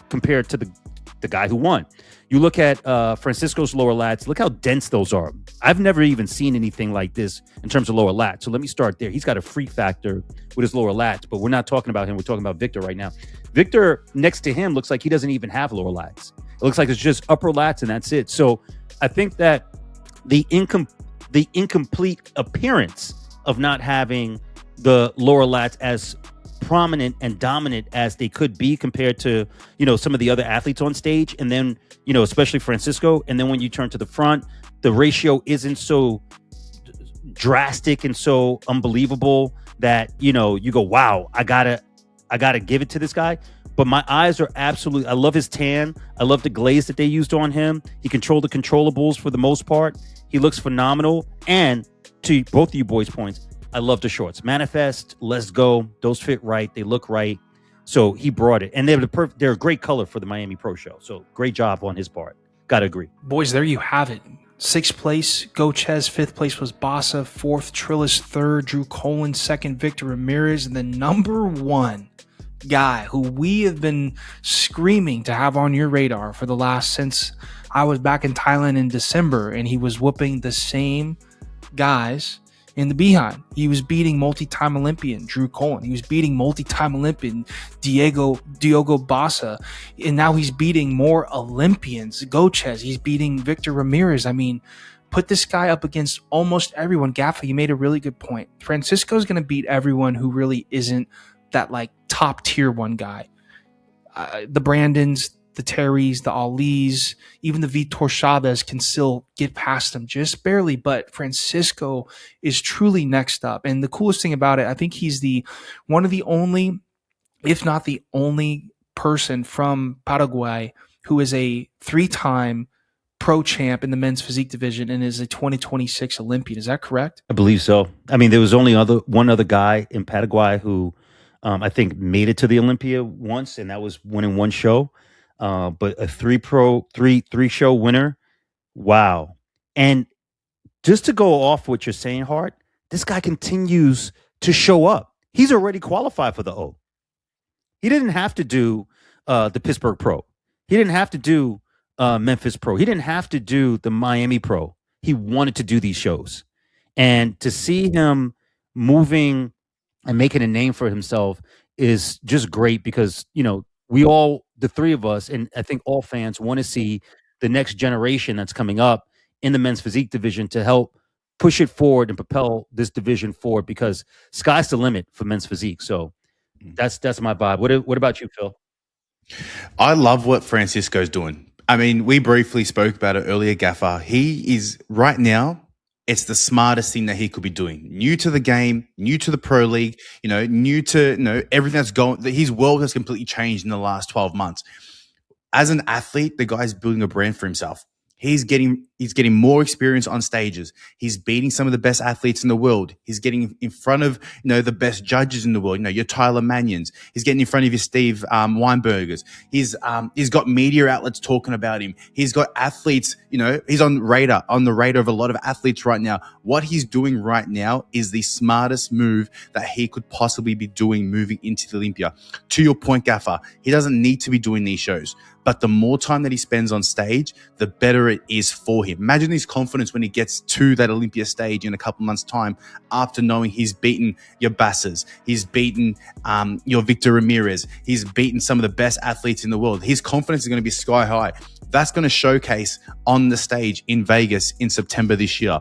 compared to the guy who won. You look at Francisco's lower lats. Look how dense those are. I've never even seen anything like this in terms of lower lats. So let me start there. He's got a freak factor with his lower lats, but we're not talking about him. We're talking about Vitor right now. Vitor next to him looks like he doesn't even have lower lats. It looks like it's just upper lats and that's it. So I think that the incomplete appearance of not having the lower lats as prominent and dominant as they could be compared to, some of the other athletes on stage. And then, especially Francisco. And then when you turn to the front, the ratio isn't so drastic and so unbelievable that, you go, wow, I gotta give it to this guy. But my eyes are absolutely, I love his tan. I love the glaze that they used on him. He controlled the controllables for the most part. He looks phenomenal. And to both of you boys' points, I love the shorts. Manifest, Let's Go. Those fit right. They look right. So he brought it. And they're a great color for the Miami Pro Show. So great job on his part. Gotta agree. Boys, there you have it. 6th place, Gochez. 5th place was Bassa. 4th, Trillis. 3rd, Drew Cullen. 2nd, Vitor Ramirez. And then number 1 guy who we have been screaming to have on your radar for the last, since I was back in Thailand in December, and he was whooping the same guys in the behind. He was beating multi-time Olympian Drew Cullen. He was beating multi-time Olympian Diogo Bassa. And now he's beating more Olympians. Gochez. He's beating Vitor Ramirez. I mean, put this guy up against almost everyone. Gaffa, you made a really good point. Francisco's going to beat everyone who really isn't that, like, top tier one guy. The Brandons, the Terrys, the Alis, even the Vitor Chavez can still get past him just barely, but Francisco is truly next up. And the coolest thing about it, I think he's one of the only, if not the only person from Paraguay who is a 3-time pro champ in the men's physique division and is a 2026 Olympian. Is that correct? I believe so. I mean, there was only one other guy in Paraguay who I think made it to the Olympia once, and that was winning one show. But a three show winner. Wow. And just to go off what you're saying, Hart, this guy continues to show up. He's already qualified for the O. He didn't have to do the Pittsburgh Pro. He didn't have to do Memphis Pro. He didn't have to do the Miami Pro. He wanted to do these shows. And to see him moving and making a name for himself is just great because, we all, the three of us, and I think all fans want to see the next generation that's coming up in the men's physique division to help push it forward and propel this division forward because sky's the limit for men's physique. So that's my vibe. What about you, Phil? I love what Francisco's doing. I mean, we briefly spoke about it earlier, Gaffer. He is right now, it's the smartest thing that he could be doing. New to the game, new to the pro league, new to everything that's going. His world has completely changed in the last 12 months. As an athlete, the guy's building a brand for himself. He's getting more experience on stages. He's beating some of the best athletes in the world. He's getting in front of the best judges in the world. Your Tyler Manions. He's getting in front of your Steve Weinbergers. He's got media outlets talking about him. He's got athletes. He's on the radar of a lot of athletes right now. What he's doing right now is the smartest move that he could possibly be doing moving into the Olympia. To your point, Gaffer, he doesn't need to be doing these shows. But the more time that he spends on stage, the better it is for him. Imagine his confidence when he gets to that Olympia stage in a couple months' time after knowing he's beaten your Bassas, he's beaten your Vitor Ramirez, he's beaten some of the best athletes in the world. His confidence is going to be sky high. That's going to showcase on the stage in Vegas in September this year.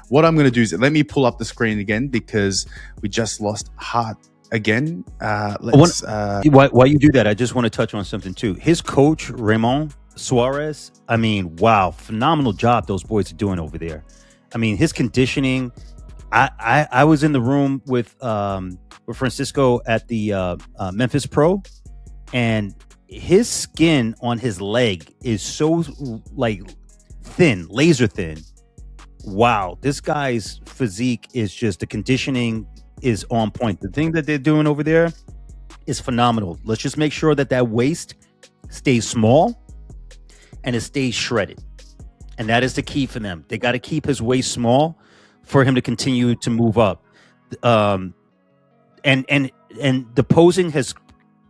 What I'm going to do is let me pull up the screen again because we just lost heart again. While you do that, I just want to touch on something too. His coach, Ramon Suarez, I mean, wow, phenomenal job those boys are doing over there. I mean, his conditioning, I was in the room with Francisco at the Memphis Pro, and his skin on his leg is so thin, laser thin. Wow, this guy's physique is just, the conditioning is on point. The thing that they're doing over there is phenomenal. Let's just make sure that waist stays small and it stays shredded. And that is the key for them. They got to keep his waist small for him to continue to move up. And the posing has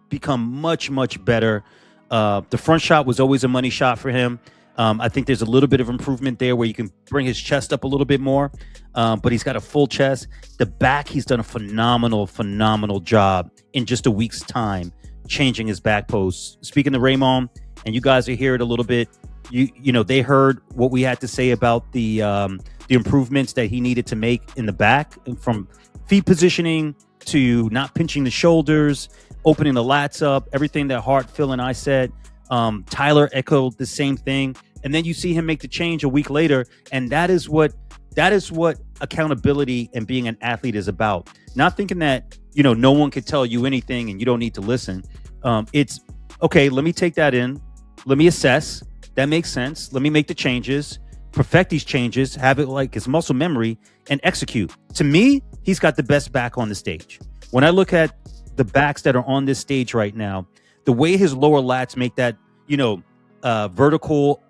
become much, much better. The front shot was always a money shot for him. I think there's a little bit of improvement there where you can bring his chest up a little bit more, but he's got a full chest. The back, he's done a phenomenal job in just a week's time, changing his back pose. Speaking to Raymond, and you guys are hearing it a little bit, they heard what we had to say about the improvements that he needed to make in the back, from feet positioning to not pinching the shoulders, opening the lats up, everything that Hart, Phil, and I said. Tyler echoed the same thing, and then you see him make the change a week later, and that is what accountability and being an athlete is about. Not thinking that no one could tell you anything and you don't need to listen. It's okay. Let me take that in. Let me assess. That makes sense. Let me make the changes, perfect these changes, have it like his muscle memory, and execute. To me, he's got the best back on the stage. When I look at the backs that are on this stage right now, the way his lower lats make that, vertical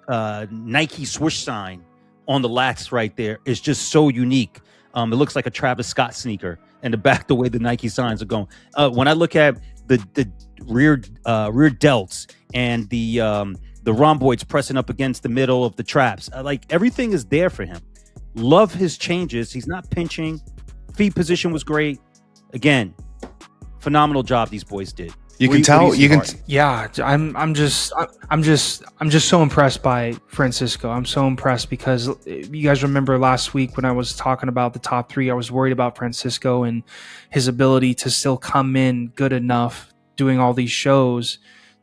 Nike swoosh sign on the lats right there is just so unique. It looks like a Travis Scott sneaker, and the back, the way the Nike signs are going. When I look at the rear delts and the rhomboids pressing up against the middle of the traps, everything is there for him. Love his changes. He's not pinching. Feet position was great. Again, phenomenal job these boys did. You can tell. Yeah, I'm just so impressed by Francisco. I'm so impressed because you guys remember last week when I was talking about the top three, I was worried about Francisco and his ability to still come in good enough doing all these shows.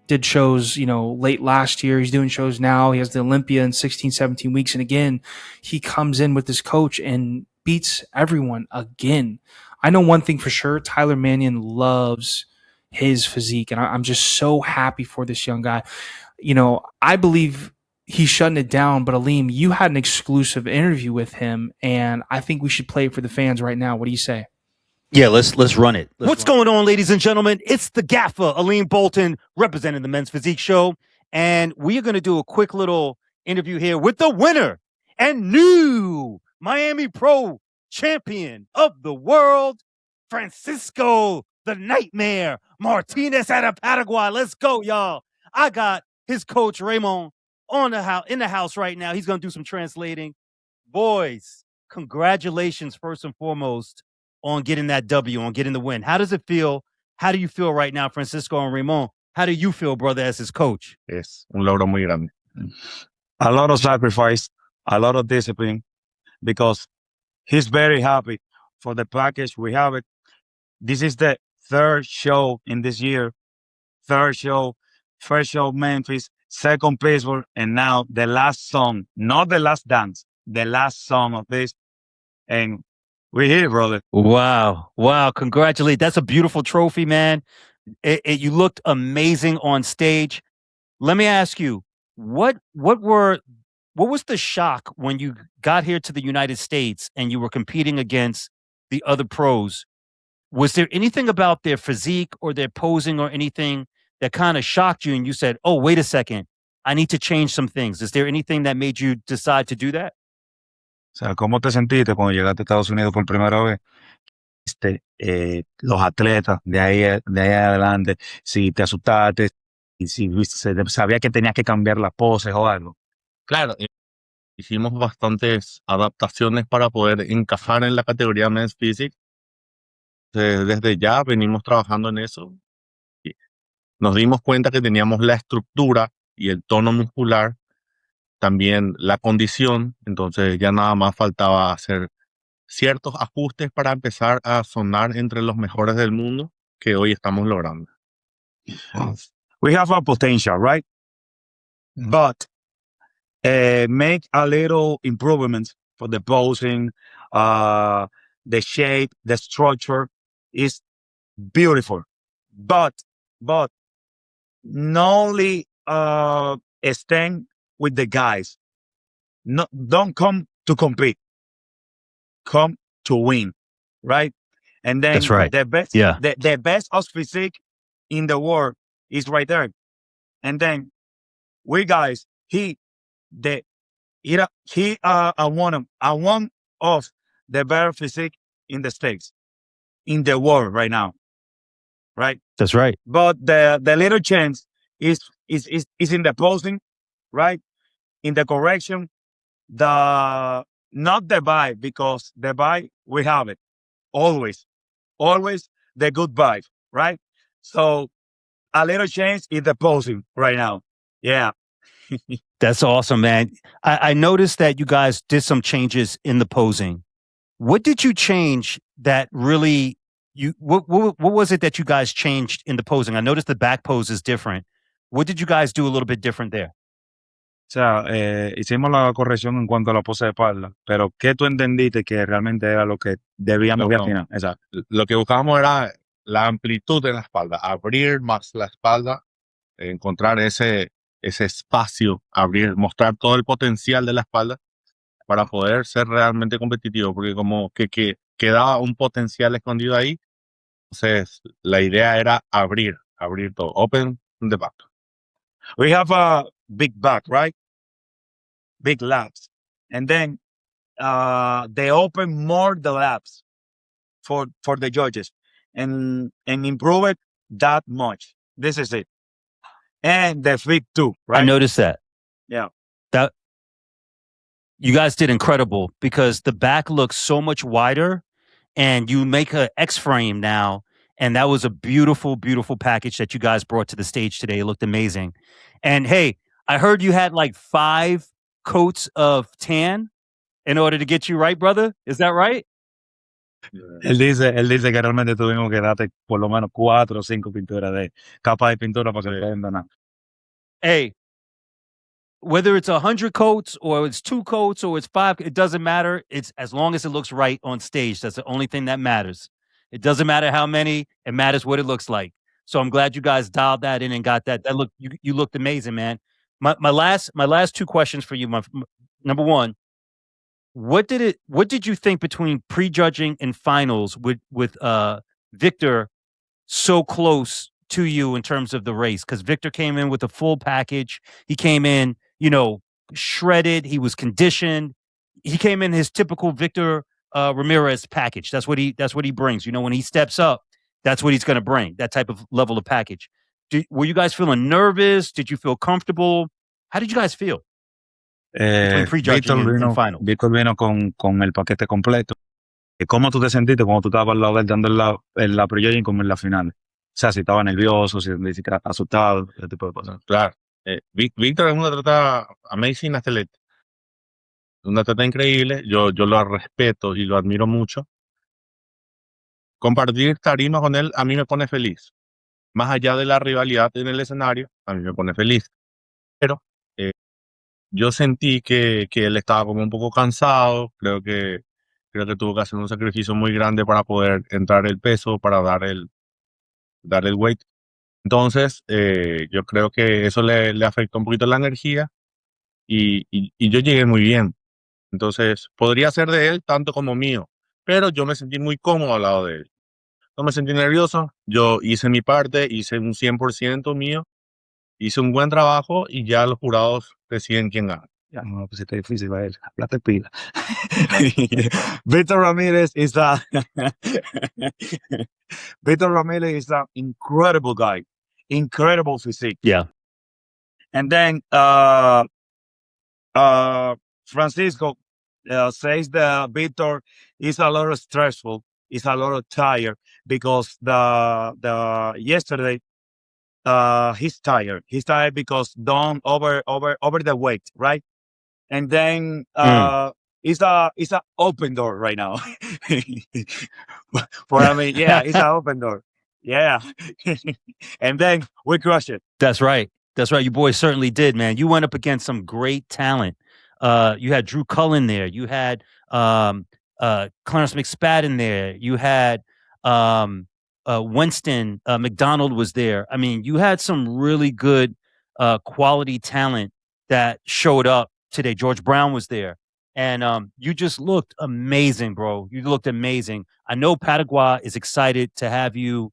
Did shows, late last year. He's doing shows now. He has the Olympia in 16, 17 weeks. And again, he comes in with his coach and beats everyone again. I know one thing for sure. Tyler Manion loves his physique, and I'm just so happy for this young guy. I believe he's shutting it down, but Aleem, you had an exclusive interview with him, and I think we should play it for the fans right now. What do you say? Yeah, let's run it. What's going on, ladies and gentlemen? It's the gaffer, Aleem Bolton, representing the Men's Physique Show, and we are going to do a quick little interview here with the winner and new Miami Pro champion of the world, Francisco the Nightmare Martinez out of Paraguay. Let's go, y'all. I got his coach Raymond in the house right now. He's gonna do some translating. Boys, congratulations first and foremost on getting that W, on getting the win. How does it feel? How do you feel right now, Francisco and Raymond? How do you feel, brother, as his coach? Es un logro muy grande. A lot of sacrifice, a lot of discipline, because he's very happy for the package we have it. This is the third show in this year. Third show, first show Memphis, second Pittsburgh, and now the last song, not the last dance, the last song of this. And we're here, brother. Wow. Congratulations. That's a beautiful trophy, man. You looked amazing on stage. Let me ask you, what was the shock when you got here to the United States and you were competing against the other pros? Was there anything about their physique or their posing or anything that kind of shocked you and you said, oh, wait a second, I need to change some things? Is there anything that made you decide to do that? O sea, ¿cómo te sentiste cuando llegaste a Estados Unidos por primera vez? Los atletas de ahí adelante, si te asustaste, y si sabía que tenías que cambiar las poses o algo. Claro, hicimos bastantes adaptaciones para poder encajar en la categoría Men's Physique. Desde ya venimos trabajando en eso. Y nos dimos cuenta que teníamos la estructura y el tono muscular, también la condición, entonces ya nada más faltaba hacer ciertos ajustes para empezar a sonar entre los mejores del mundo que hoy estamos logrando. We have a potential, right? But make a little improvements for the posing, the shape, the structure is beautiful. But not only stand with the guys. No, don't come to compete. Come to win, right? And then That's right. the best, Yeah. the best of physique in the world is right there. And then we guys, one of the better physique in the States, in the world right now, right? That's right. But the little chance is in the posing, right? In the correction, not the vibe, because the vibe we have it always the good vibe, right? So a little change in the posing right now. Yeah. That's awesome, man. I noticed that you guys did some changes in the posing. What did you change that really what was it that you guys changed in the posing? I noticed the back pose is different. What did you guys do a little bit different there? O sea, hicimos la corrección en cuanto a la pose de espalda, pero ¿qué tú entendiste que realmente era lo que debíamos ver al final? Exacto. Lo que buscábamos era la amplitud de la espalda, abrir más la espalda, encontrar ese espacio, abrir, mostrar todo el potencial de la espalda para poder ser realmente competitivo, porque como que quedaba un potencial escondido ahí. Entonces, la idea era abrir todo, open the back. We have a big back, right? Big laps. And then they open more the laps for the judges and improve it that much. This is it. And the feet too, right? I noticed that. Yeah. That you guys did incredible, because the back looks so much wider and you make a X-frame now. And that was a beautiful, beautiful package that you guys brought to the stage today. It looked amazing. And hey, I heard you had like 5 coats of tan in order to get you right, brother. Is that right? Él dice que realmente tuvimos que darte por lo menos 4 o 5 pinturas de capas de pintura para que te den nada. Hey, whether it's 100 coats or it's 2 coats or it's 5, it doesn't matter. It's as long as it looks right on stage. That's the only thing that matters. It doesn't matter how many. It matters what it looks like. So I'm glad you guys dialed that in and got that. That looked you looked amazing, man. My last 2 questions for you. Number 1, what did you think between prejudging and finals with Victor so close to you in terms of the race? Because Victor came in with a full package. He came in, shredded. He was conditioned. He came in his typical Victor Ramirez package. That's what he brings. You know, when he steps up, that's what he's going to bring. That type of level of package. Were you guys feeling nervous? Did you feel comfortable? How did you guys feel between prejudging and final? Víctor vino con el paquete completo. ¿Cómo tú te sentiste cuando tú estabas al lado de él dando la prejudging como en la final? O sea, si estaba nervioso, si estaba asustado, ese tipo de cosas. Claro. Víctor es un atleta amazing athlete. Un atleta increíble. Yo lo respeto y lo admiro mucho. Compartir tarima con él a mí me pone feliz. Más allá de la rivalidad en el escenario, a mí me pone feliz. Pero yo sentí que él estaba como un poco cansado. Creo que tuvo que hacer un sacrificio muy grande para poder entrar el peso, para dar el weight. Entonces, yo creo que eso le afectó un poquito la energía y yo llegué muy bien. Entonces, podría ser de él tanto como mío, pero yo me sentí muy cómodo al lado de él. No me sentí nervioso, yo hice mi parte, hice un 100% mío, hice un buen trabajo y ya los jurados deciden quién gana. Ya, no, pues está difícil para él. Plata pila. Vitor Ramirez is Vitor Ramirez is an incredible guy. Incredible physique. Yeah. And then Francisco says that Vitor is a lot stressful. Is a lot tired because the yesterday he's tired. He's tired because don't over the weight, right? And then it's a open door right now. Yeah, it's an open door. Yeah. And then we crush it. That's right. That's right. You boys certainly did, man. You went up against some great talent. You had Drew Cullen there. You had Clarence McSpadden there. You had Winston McDonald was there. I mean, you had some really good quality talent that showed up today. George Brown was there. And you just looked amazing, bro. You looked amazing. I know Paraguay is excited to have you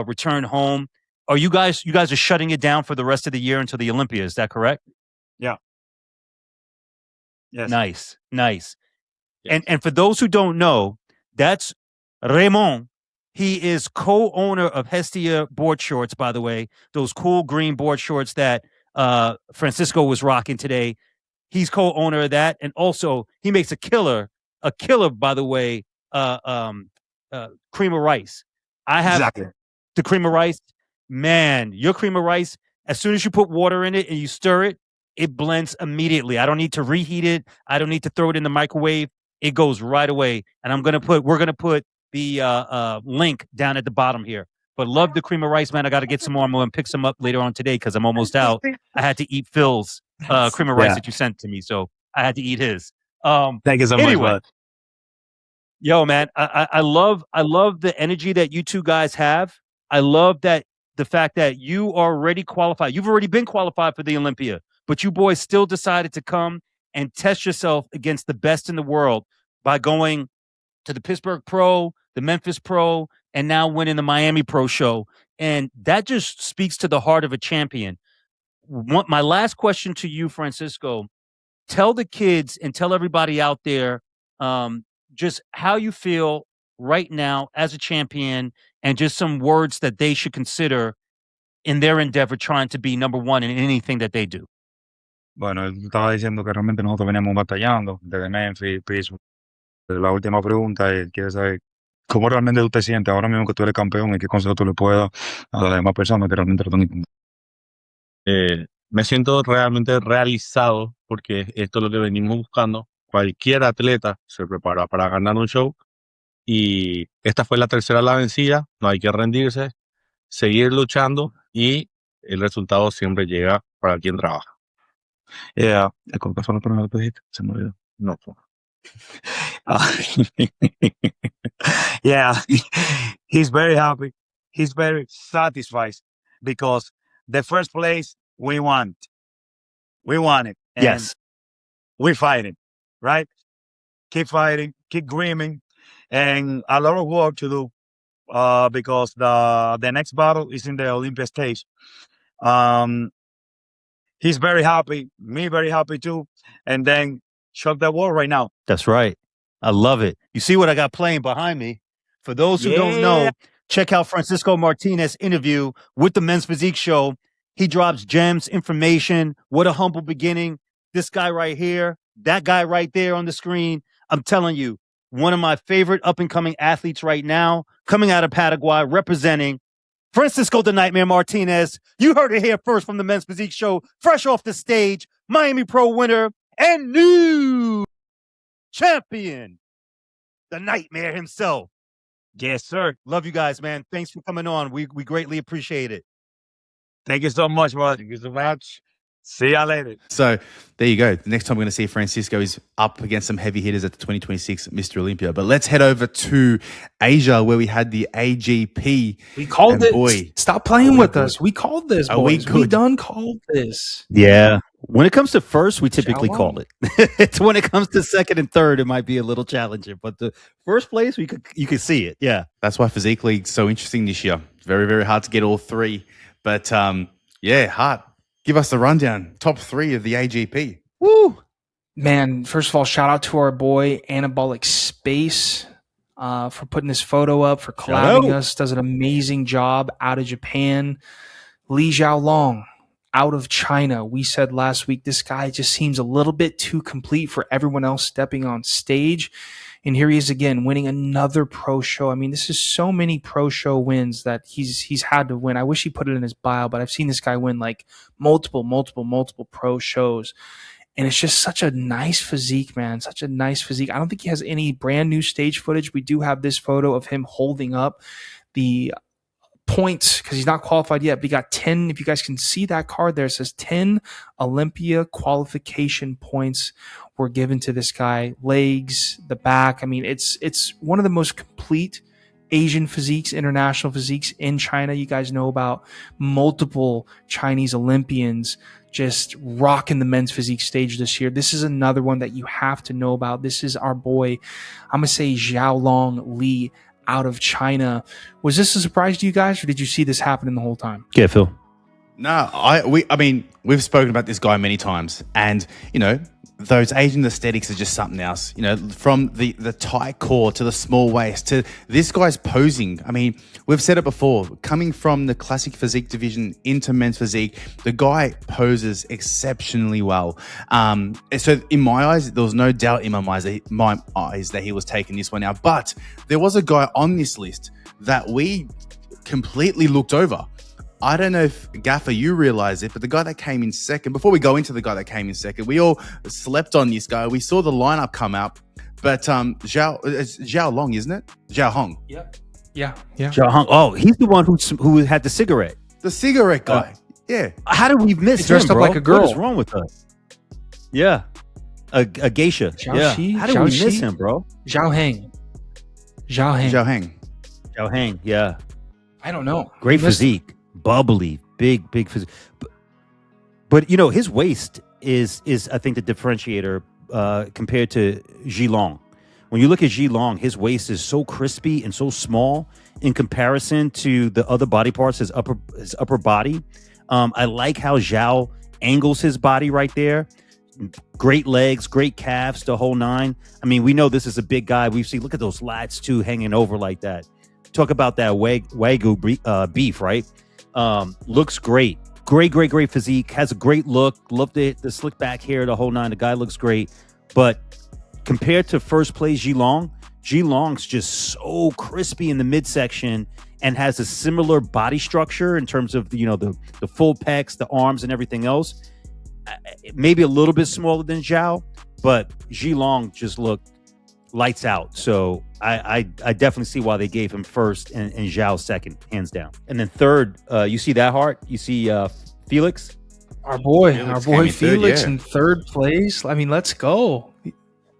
return home. Are you guys are shutting it down for the rest of the year until the Olympia? Is that correct? Yeah. Yes. Nice. Yes. And for those who don't know, that's Raymond. He is co-owner of Hestia board shorts, by the way, those cool green board shorts that Francisco was rocking today. He's co-owner of that. And also he makes a killer, by the way, cream of rice. I have exactly. The cream of rice. Man, your cream of rice, as soon as you put water in it and you stir it, it blends immediately. I don't need to reheat it. I don't need to throw it in the microwave. It goes right away. And we're going to put the link down at the bottom here. But love the cream of rice, man. I got to get some more. I'm going to pick some up later on today because I'm almost out. I had to eat Phil's cream of rice that you sent to me, so I had to eat his. Thank you so much, bud. Yo, man, I love the energy that you two guys have. I love that the fact that you are already qualified. You've already been qualified for the Olympia, but you boys still decided to come and test yourself against the best in the world by going to the Pittsburgh Pro, the Memphis Pro, and now winning the Miami Pro show. And that just speaks to the heart of a champion. My last question to you, Francisco, tell the kids and tell everybody out there just how you feel right now as a champion and just some words that they should consider in their endeavor trying to be number one in anything that they do. Bueno, él estaba diciendo que realmente nosotros veníamos batallando desde Memphis, Pittsburgh. La última pregunta es, quiere saber cómo realmente tú te sientes ahora mismo que tú eres campeón y qué consejo tú le puedes dar a las demás personas que realmente lo están intentando. Me siento realmente realizado porque esto es lo que venimos buscando. Cualquier atleta se prepara para ganar un show y esta fue la tercera la vencida. No hay que rendirse, seguir luchando y el resultado siempre llega para quien trabaja. Yeah, ¿cuál fue la primera que dijiste? Se me olvidó. No. Yeah, he's very happy. He's very satisfied because the first place we won it. And yes. We're fighting, right? Keep fighting, keep dreaming, and a lot of work to do because the next battle is in the Olympia stage. He's very happy, me very happy too, and then shock the world right now. That's right. I love it. You see what I got playing behind me? For those who don't know, check out Francisco Martinez interview with the Men's Physique Show. He drops gems, information. What a humble beginning. This guy right here, that guy right there on the screen. I'm telling you, one of my favorite up-and-coming athletes right now, coming out of Paraguay, representing Francisco the Nightmare Martinez. You heard it here first from the Men's Physique Show, fresh off the stage, Miami Pro winner and new champion, the Nightmare himself. Yes, sir. Love you guys, man. Thanks for coming on. We greatly appreciate it. Thank you so much, brother. Thank you so much. See ya later. So there you go. The next time we're going to see Francisco is up against some heavy hitters at the 2026 Mr. Olympia. But let's head over to Asia, where we had the AGP. We called And it. boy, Stop playing we with good. us. We called this, Are we boys. We good? done called this. Yeah. When it comes to first, we typically Zhao call it. It's when it comes to second and third, it might be a little challenging. But the first place, you could see it. Yeah. That's why Physique League's so interesting this year. Very, very hard to get all three. But yeah, Hart, give us the rundown. Top three of the AGP. Woo. Man, first of all, shout out to our boy Anabolic Space for putting this photo up, for collabing out. us. Does an amazing job out of Japan. Li Xiaolong out of China. We said last week this guy just seems a little bit too complete for everyone else stepping on stage. And here he is again, winning another pro show. I mean, this is so many pro show wins that he's had to win. I wish he put it in his bio, but I've seen this guy win like multiple pro shows. And it's just such a nice physique, man. Such a nice physique. I don't think he has any brand new stage footage. We do have this photo of him holding up the points because he's not qualified yet. But he got 10. If you guys can see that card there, it says 10 Olympia qualification points were given to this guy. Legs, the back. I mean, it's one of the most complete Asian physiques, international physiques in China. You guys know about multiple Chinese Olympians just rocking the men's physique stage this year. This is another one that you have to know about. This is our boy, I'm going to say Xiaolong Li out of China. Was this a surprise to you guys, or did you see this happening the whole time? Yeah, Phil. No, I mean, we've spoken about this guy many times, and you know, those Asian aesthetics are just something else. You know, from the tight core to the small waist to this guy's posing. I mean, we've said it before. Coming from the classic physique division into men's physique, the guy poses exceptionally well. So in my eyes, there was no doubt in my eyes that he was taking this one out. But there was a guy on this list that we completely looked over. I don't know if, Gaffer, you realize it, but the guy that came in second, before we go into the guy that came in second, we all slept on this guy. We saw the lineup come out, but Zhao Long, isn't it? Zhao Hong. Yep. Yeah. Yeah. Zhao Hong. Oh, he's the one who had the cigarette. The cigarette guy. Yeah. How did we miss He dressed him, up bro? like a girl. What is wrong with us? Yeah. A geisha. Zhao yeah. Shi? How did Zhao we miss Shi? him, bro? Zhao Heng. Zhao Heng. Zhao Heng. Zhao Hang. Yeah. I don't know. Great We missed him. physique. Bubbly. Big physique. But you know, his waist is I think the differentiator compared to Zhilong. When you look at Zhilong, his waist is so crispy and so small in comparison to the other body parts, his upper body. I like how Zhao angles his body right there. Great legs, great calves, the whole nine. I mean, we know this is a big guy. We've seen, look at those lats too, hanging over like that. Talk about that Wagyu beef, right? Looks great. Great physique. Has a great look. Love the slick back hair, the whole nine. The guy looks great. But compared to first place Zhilong's just so crispy in the midsection and has a similar body structure in terms of, you know, the full pecs, the arms and everything else. Maybe a little bit smaller than Zhao, but Zhilong just looked lights out. So I definitely see why they gave him first and Zhao second, hands down. And then third, you see that Hart? You see Felix? Our boy Felix came in third, Felix yeah. in third place. I mean, let's go.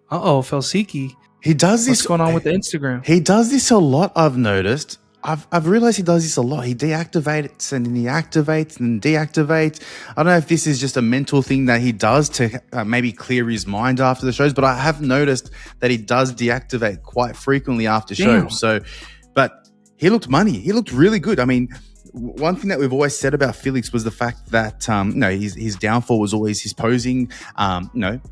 Felsique. He does this. What's going on with the Instagram? He does this a lot, I've noticed. I've realized he does this a lot. He deactivates and then he activates and deactivates. I don't know if this is just a mental thing that he does to maybe clear his mind after the shows, but I have noticed that he does deactivate quite frequently after Damn. shows. So, but he looked money. He looked really good. I mean, one thing that we've always said about Felix was the fact that his downfall was always his posing.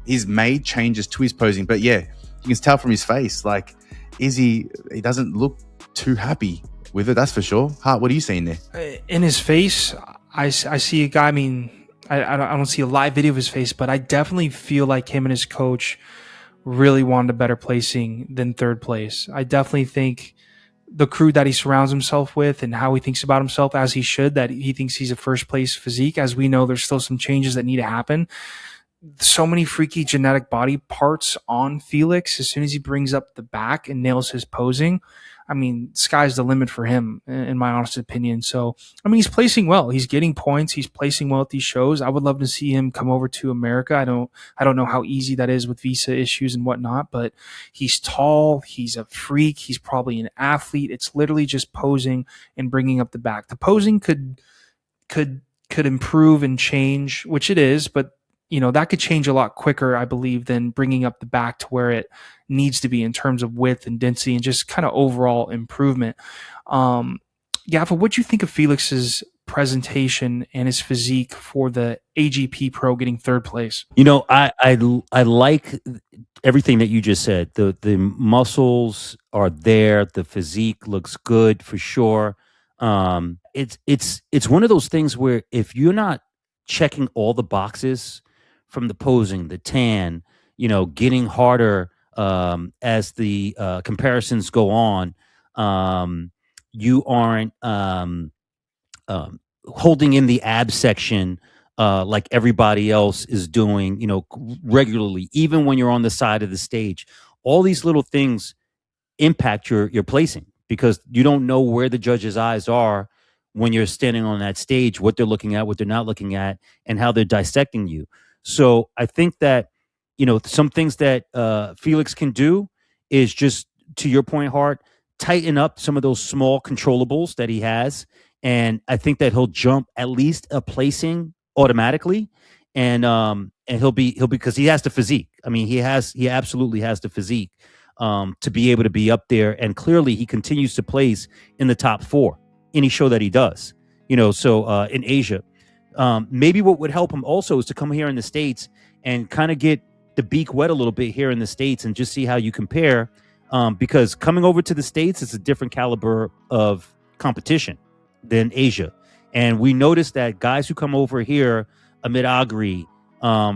He's made changes to his posing, but yeah, can tell from his face. Like, he doesn't look too happy with it, that's for sure. Hart, what are you seeing there? In his face, I see a guy. I mean, I don't see a live video of his face, but I definitely feel like him and his coach really wanted a better placing than third place. I definitely think the crew that he surrounds himself with and how he thinks about himself, as he should, that he thinks he's a first place physique. As we know, there's still some changes that need to happen. So many freaky genetic body parts on Felix. As soon as he brings up the back and nails his posing, I mean, sky's the limit for him, in my honest opinion. So, I mean, he's placing well. He's getting points. He's placing well at these shows. I would love to see him come over to America. I don't know how easy that is with visa issues and whatnot, but he's tall. He's a freak. He's probably an athlete. It's literally just posing and bringing up the back. The posing could improve and change, which it is, but that could change a lot quicker, I believe, than bringing up the back to where it needs to be in terms of width and density and just kind of overall improvement. Gaffa, what do you think of Felix's presentation and his physique for the AGP Pro getting third place? I like everything that you just said. The muscles are there. The physique looks good for sure. It's one of those things where if you're not checking all the boxes from the posing, the tan, getting harder as the comparisons go on, you aren't holding in the ab section like everybody else is doing, regularly, even when you're on the side of the stage. All these little things impact your placing because you don't know where the judge's eyes are when you're standing on that stage, what they're looking at, what they're not looking at, and how they're dissecting you. So I think that, some things that Felix can do is just, to your point, Hart, tighten up some of those small controllables that he has. And I think that he'll jump at least a placing automatically. And he'll be because he has the physique. I mean, he absolutely has the physique to be able to be up there. And clearly he continues to place in the top 4. Any show that he does, so in Asia, maybe what would help him also is to come here in the States and kind of get the beak wet a little bit here in the States and just see how you compare. Because coming over to the States, it's a different caliber of competition than Asia. And we noticed that guys who come over here, Amit Agri,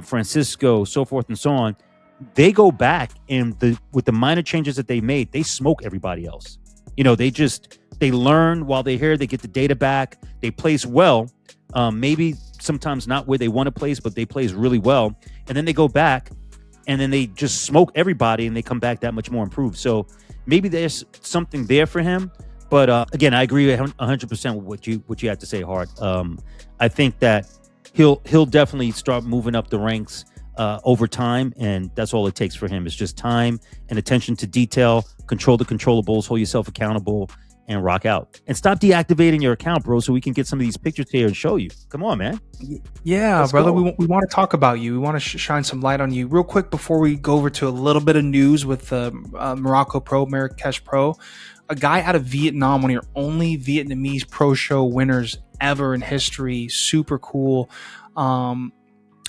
Francisco, so forth and so on, they go back and with the minor changes that they made, they smoke everybody else. They learn while they're here. They get the data back. They place well. Maybe sometimes not where they want to place, but they place really well. And then they go back and then they just smoke everybody and they come back that much more improved. So maybe there's something there for him. But again, I agree 100% with what you have to say, Hart. I think that he'll definitely start moving up the ranks over time. And that's all it takes for him. It's just time and attention to detail, control the controllables, hold yourself accountable, and rock out. And stop deactivating your account, bro, so we can get some of these pictures here and show you. Come on, man. Yeah, let's brother, we want to talk about you. We want to shine some light on you. Real quick before we go over to a little bit of news with the Marrakesh Pro, a guy out of Vietnam, one of your only Vietnamese pro show winners ever in history. Super cool. I'm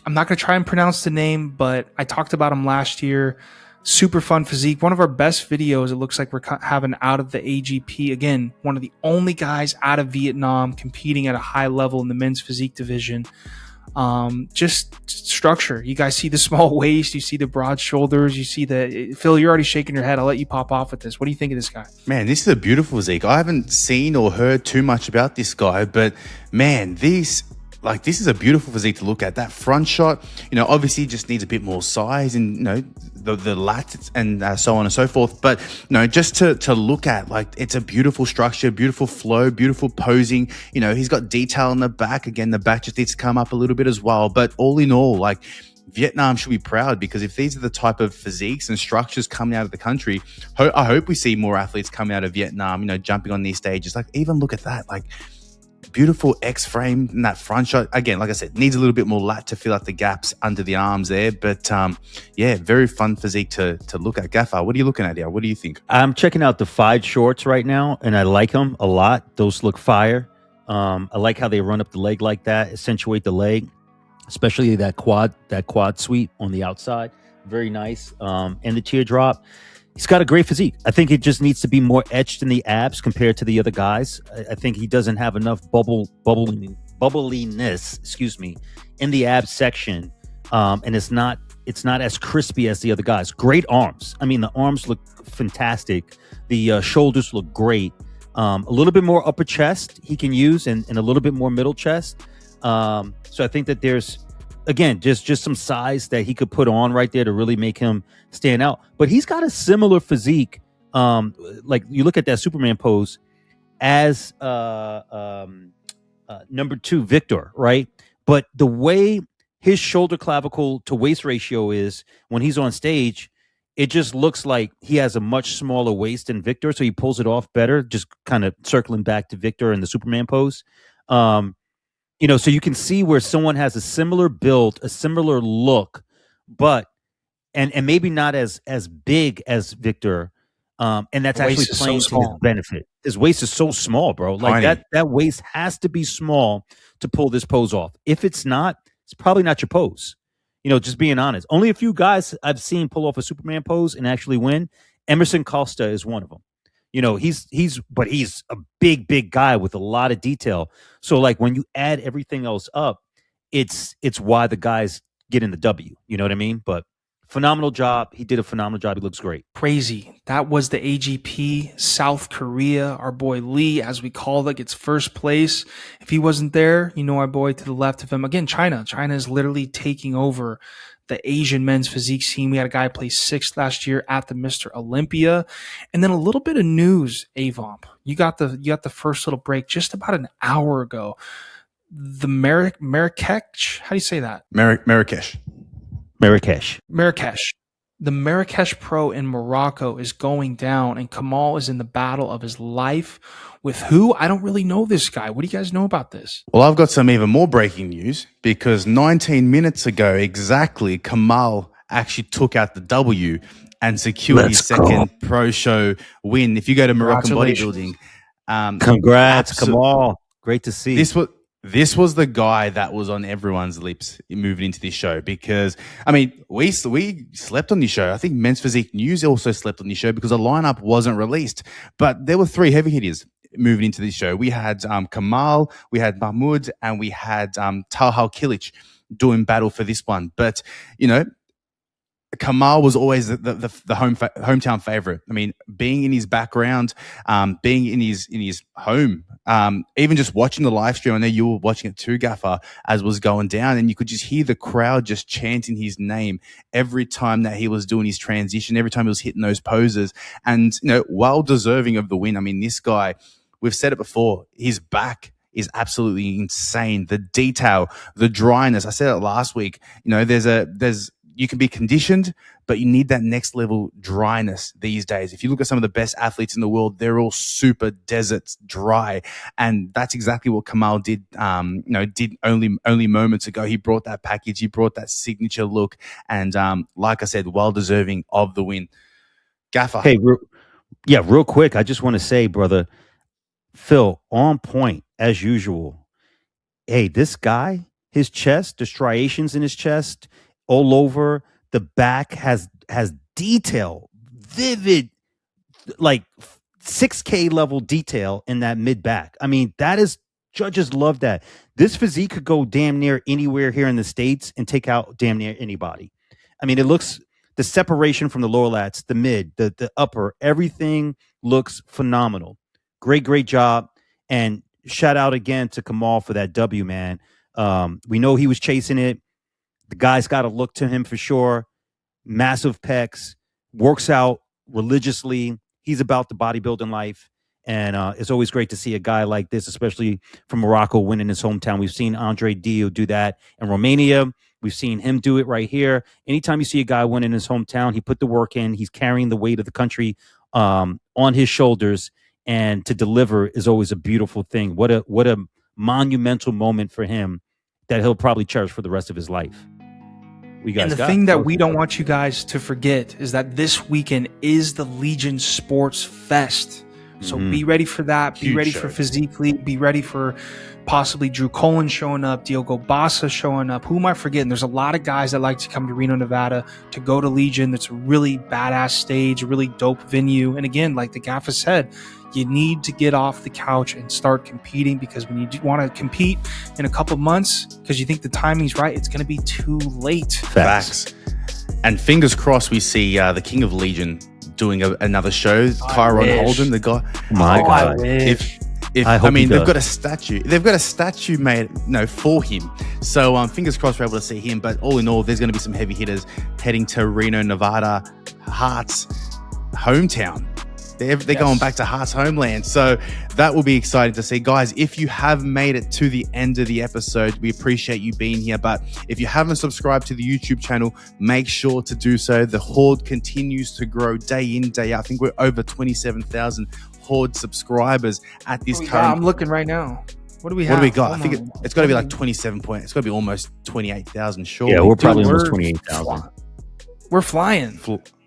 not going to try and pronounce the name, but I talked about him last year. Super fun physique. One of our best videos, it looks like we're having out of the AGP. Again, one of the only guys out of Vietnam competing at a high level in the men's physique division. Just structure. You guys see the small waist. You see the broad shoulders. You see Phil, you're already shaking your head. I'll let you pop off with this. What do you think of this guy? Man, this is a beautiful physique. I haven't seen or heard too much about this guy, but man, this is a beautiful physique to look at. That front shot, obviously just needs a bit more size and, the lats and so on and so forth. But, just to look at, it's a beautiful structure, beautiful flow, beautiful posing. He's got detail in the back. Again, the back just needs to come up a little bit as well. But all in all, Vietnam should be proud because if these are the type of physiques and structures coming out of the country, I hope we see more athletes coming out of Vietnam, jumping on these stages. Even look at that, beautiful X-frame in that front shot. Again, like I said, needs a little bit more lat to fill out the gaps under the arms there. But very fun physique to look at. Gaffer, what are you looking at here? What do you think? I'm checking out the 5 shorts right now, and I like them a lot. Those look fire. I like how they run up the leg like that, accentuate the leg, especially that quad sweep on the outside. very nice. And the teardrop. He's got a great physique. I think it just needs to be more etched in the abs compared to the other guys. I think he doesn't have enough bubbliness, in the abs section, and it's not as crispy as the other guys. Great arms. I mean, the arms look fantastic. The shoulders look great. A little bit more upper chest he can use, and a little bit more middle chest. So I think that there's, again, just some size that he could put on right there to really make him stand out. But he's got a similar physique. Like you look at that Superman pose as number 2 Victor, right? But the way his shoulder clavicle to waist ratio is when he's on stage, it just looks like he has a much smaller waist than Victor, so he pulls it off better, just kind of circling back to Victor in the Superman pose. So you can see where someone has a similar build, a similar look, but and maybe not as big as Victor, and that's actually playing to his benefit. His waist is so small, bro. Like that waist has to be small to pull this pose off. If it's not, it's probably not your pose. Just being honest. Only a few guys I've seen pull off a Superman pose and actually win. Emerson Costa is one of them. He's a big guy with a lot of detail. So like when you add everything else up, it's why the guys get in the W. You know what I mean? But phenomenal job. He did a phenomenal job. He looks great. Crazy. That was the AGP South Korea. Our boy Lee, as we call it, gets first place. If he wasn't there, our boy to the left of him. Again, China. China is literally taking over the Asian men's physique scene. We had a guy play 6th last year at the Mr. Olympia. And then a little bit of news, Avomp. You got the first little break just about an hour ago. The Marrakesh, how do you say that? Marrakesh. The Marrakesh Pro in Morocco is going down, and Kamal is in the battle of his life with who? I don't really know this guy. What do you guys know about this? Well, I've got some even more breaking news because 19 minutes ago exactly, Kamal actually took out the W and secured his second pro show win. If you go to Moroccan Bodybuilding, congrats, Kamal. Great to see. This was the guy that was on everyone's lips moving into this show because, we slept on this show. I think Men's Physique News also slept on this show because the lineup wasn't released. But there were 3 heavy hitters moving into this show. We had Kamal, we had Mahmoud, and we had Talhal Kilic doing battle for this one. But, Kamal was always the hometown favorite. Being in his background, being in his home, even just watching the live stream. I know you were watching it too, Gaffer, as was going down, and you could just hear the crowd just chanting his name every time that he was doing his transition, every time he was hitting those poses, and well deserving of the win. This guy, we've said it before, his back is absolutely insane. The detail, the dryness. I said it last week. You can be conditioned, but you need that next level dryness these days. If you look at some of the best athletes in the world, they're all super deserts dry. And that's exactly what Kamal did, did only moments ago. He brought that package. He brought that signature look. And like I said, well deserving of the win. Gaffer. Hey, real quick. I just want to say, brother, Phil, on point as usual. Hey, this guy, his chest, the striations in his chest, all over the back has detail, vivid, like 6K level detail in that mid back. That is, judges love that. This physique could go damn near anywhere here in the States and take out damn near anybody. It looks, the separation from the lower lats, the mid, the upper, everything looks phenomenal. Great job. And shout out again to Kamal for that W, man. We know he was chasing it. The guy's got to look to him for sure. Massive pecs, works out religiously. He's about the bodybuilding life. And it's always great to see a guy like this, especially from Morocco, win in his hometown. We've seen Andre Dio do that in Romania. We've seen him do it right here. Anytime you see a guy win in his hometown, he put the work in. He's carrying the weight of the country on his shoulders. And to deliver is always a beautiful thing. What a monumental moment for him that he'll probably cherish for the rest of his life. And the thing that we don't want you guys to forget is that this weekend is the Legion Sports Fest. So be ready for that. Be Huge ready show. for Physique League. Be ready for possibly Drew Cullen showing up, Diogo Bassa showing up. Who am I forgetting? There's a lot of guys that like to come to Reno, Nevada to go to Legion. That's a really badass stage, a really dope venue. And again, like the Gaffa said, you need to get off the couch and start competing, because when you want to compete in a couple months because you think the timing's right, it's going to be too late. Facts. And fingers crossed we see the King of Legion doing another show. Kyron Holden, the guy. My God. I mean, they've got a statue. They've got a statue made, for him. So fingers crossed we're able to see him. But all in all, there's going to be some heavy hitters heading to Reno, Nevada, Hart's hometown. They're going back to Hart's homeland. So that will be exciting to see. Guys, if you have made it to the end of the episode, we appreciate you being here. But if you haven't subscribed to the YouTube channel, make sure to do so. The Horde continues to grow day in, day out. I think we're over 27,000 Horde subscribers at this current. I'm looking right now. What do we have? What do we got? Hold I think on. it's got to be like 27 points. It's got to be almost 28,000. Sure. Yeah, we're probably Dude, almost we're 28,000. We're flying.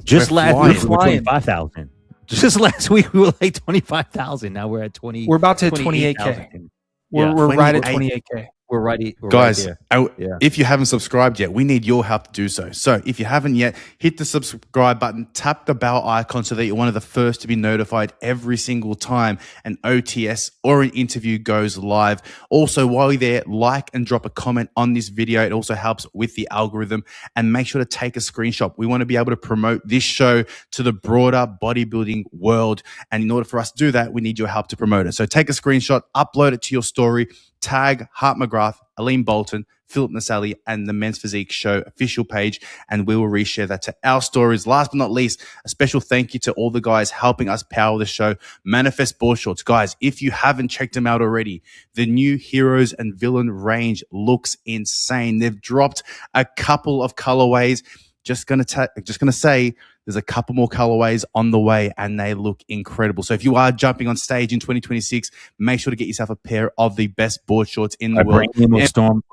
Just We're last flying. week we were 25,000. Just last week we were like 25,000. Now we're at 20. We're about to hit 28K. 28,000. We're right at 28. 28K. We're right. Guys, right there. if you haven't subscribed yet, we need your help to do so. So if you haven't yet, hit the subscribe button, tap the bell icon so that you're one of the first to be notified every single time an OTS or an interview goes live. Also, while you're there, like and drop a comment on this video. It also helps with the algorithm. And make sure to take a screenshot. We want to be able to promote this show to the broader bodybuilding world. And in order for us to do that, we need your help to promote it. So take a screenshot, upload it to your story, tag Hart McGrath, Aline Bolton, Philip Nasali, and the Men's Physique Show official page, and we will reshare that to our stories. Last but not least, a special thank you to all the guys helping us power the show. Manifest Board Shorts. Guys, if you haven't checked them out already, the new Heroes and Villain range looks insane. They've dropped a couple of colorways. Just gonna say there's a couple more colorways on the way, and they look incredible. So if you are jumping on stage in 2026, make sure to get yourself a pair of the best board shorts in the world.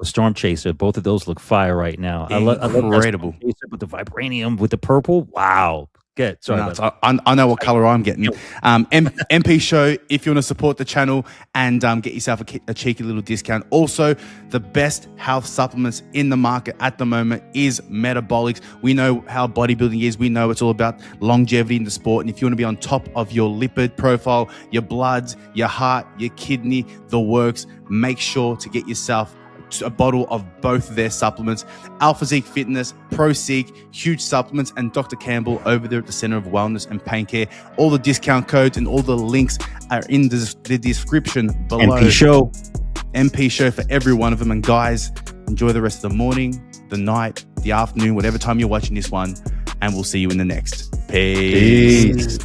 Storm Chaser. Both of those look fire right now. I love Incredible. Storm Chaser with the vibranium with the purple. Wow. Good. Sorry. I know what color I'm getting. MP Show, if you want to support the channel and get yourself a cheeky little discount. Also, the best health supplements in the market at the moment is Metabolics. We know how bodybuilding is. We know it's all about longevity in the sport. And if you want to be on top of your lipid profile, your bloods, your heart, your kidney, the works, make sure to get yourself a bottle of both their supplements. Physique Fitness, Physique, huge supplements, and Dr. Campbell over there at the Center of Wellness and Pain Care. All the discount codes and all the links are in the description below. MP Show for every one of them. And guys, enjoy the rest of the morning, the night, the afternoon, whatever time you're watching this one, and we'll see you in the next. Peace.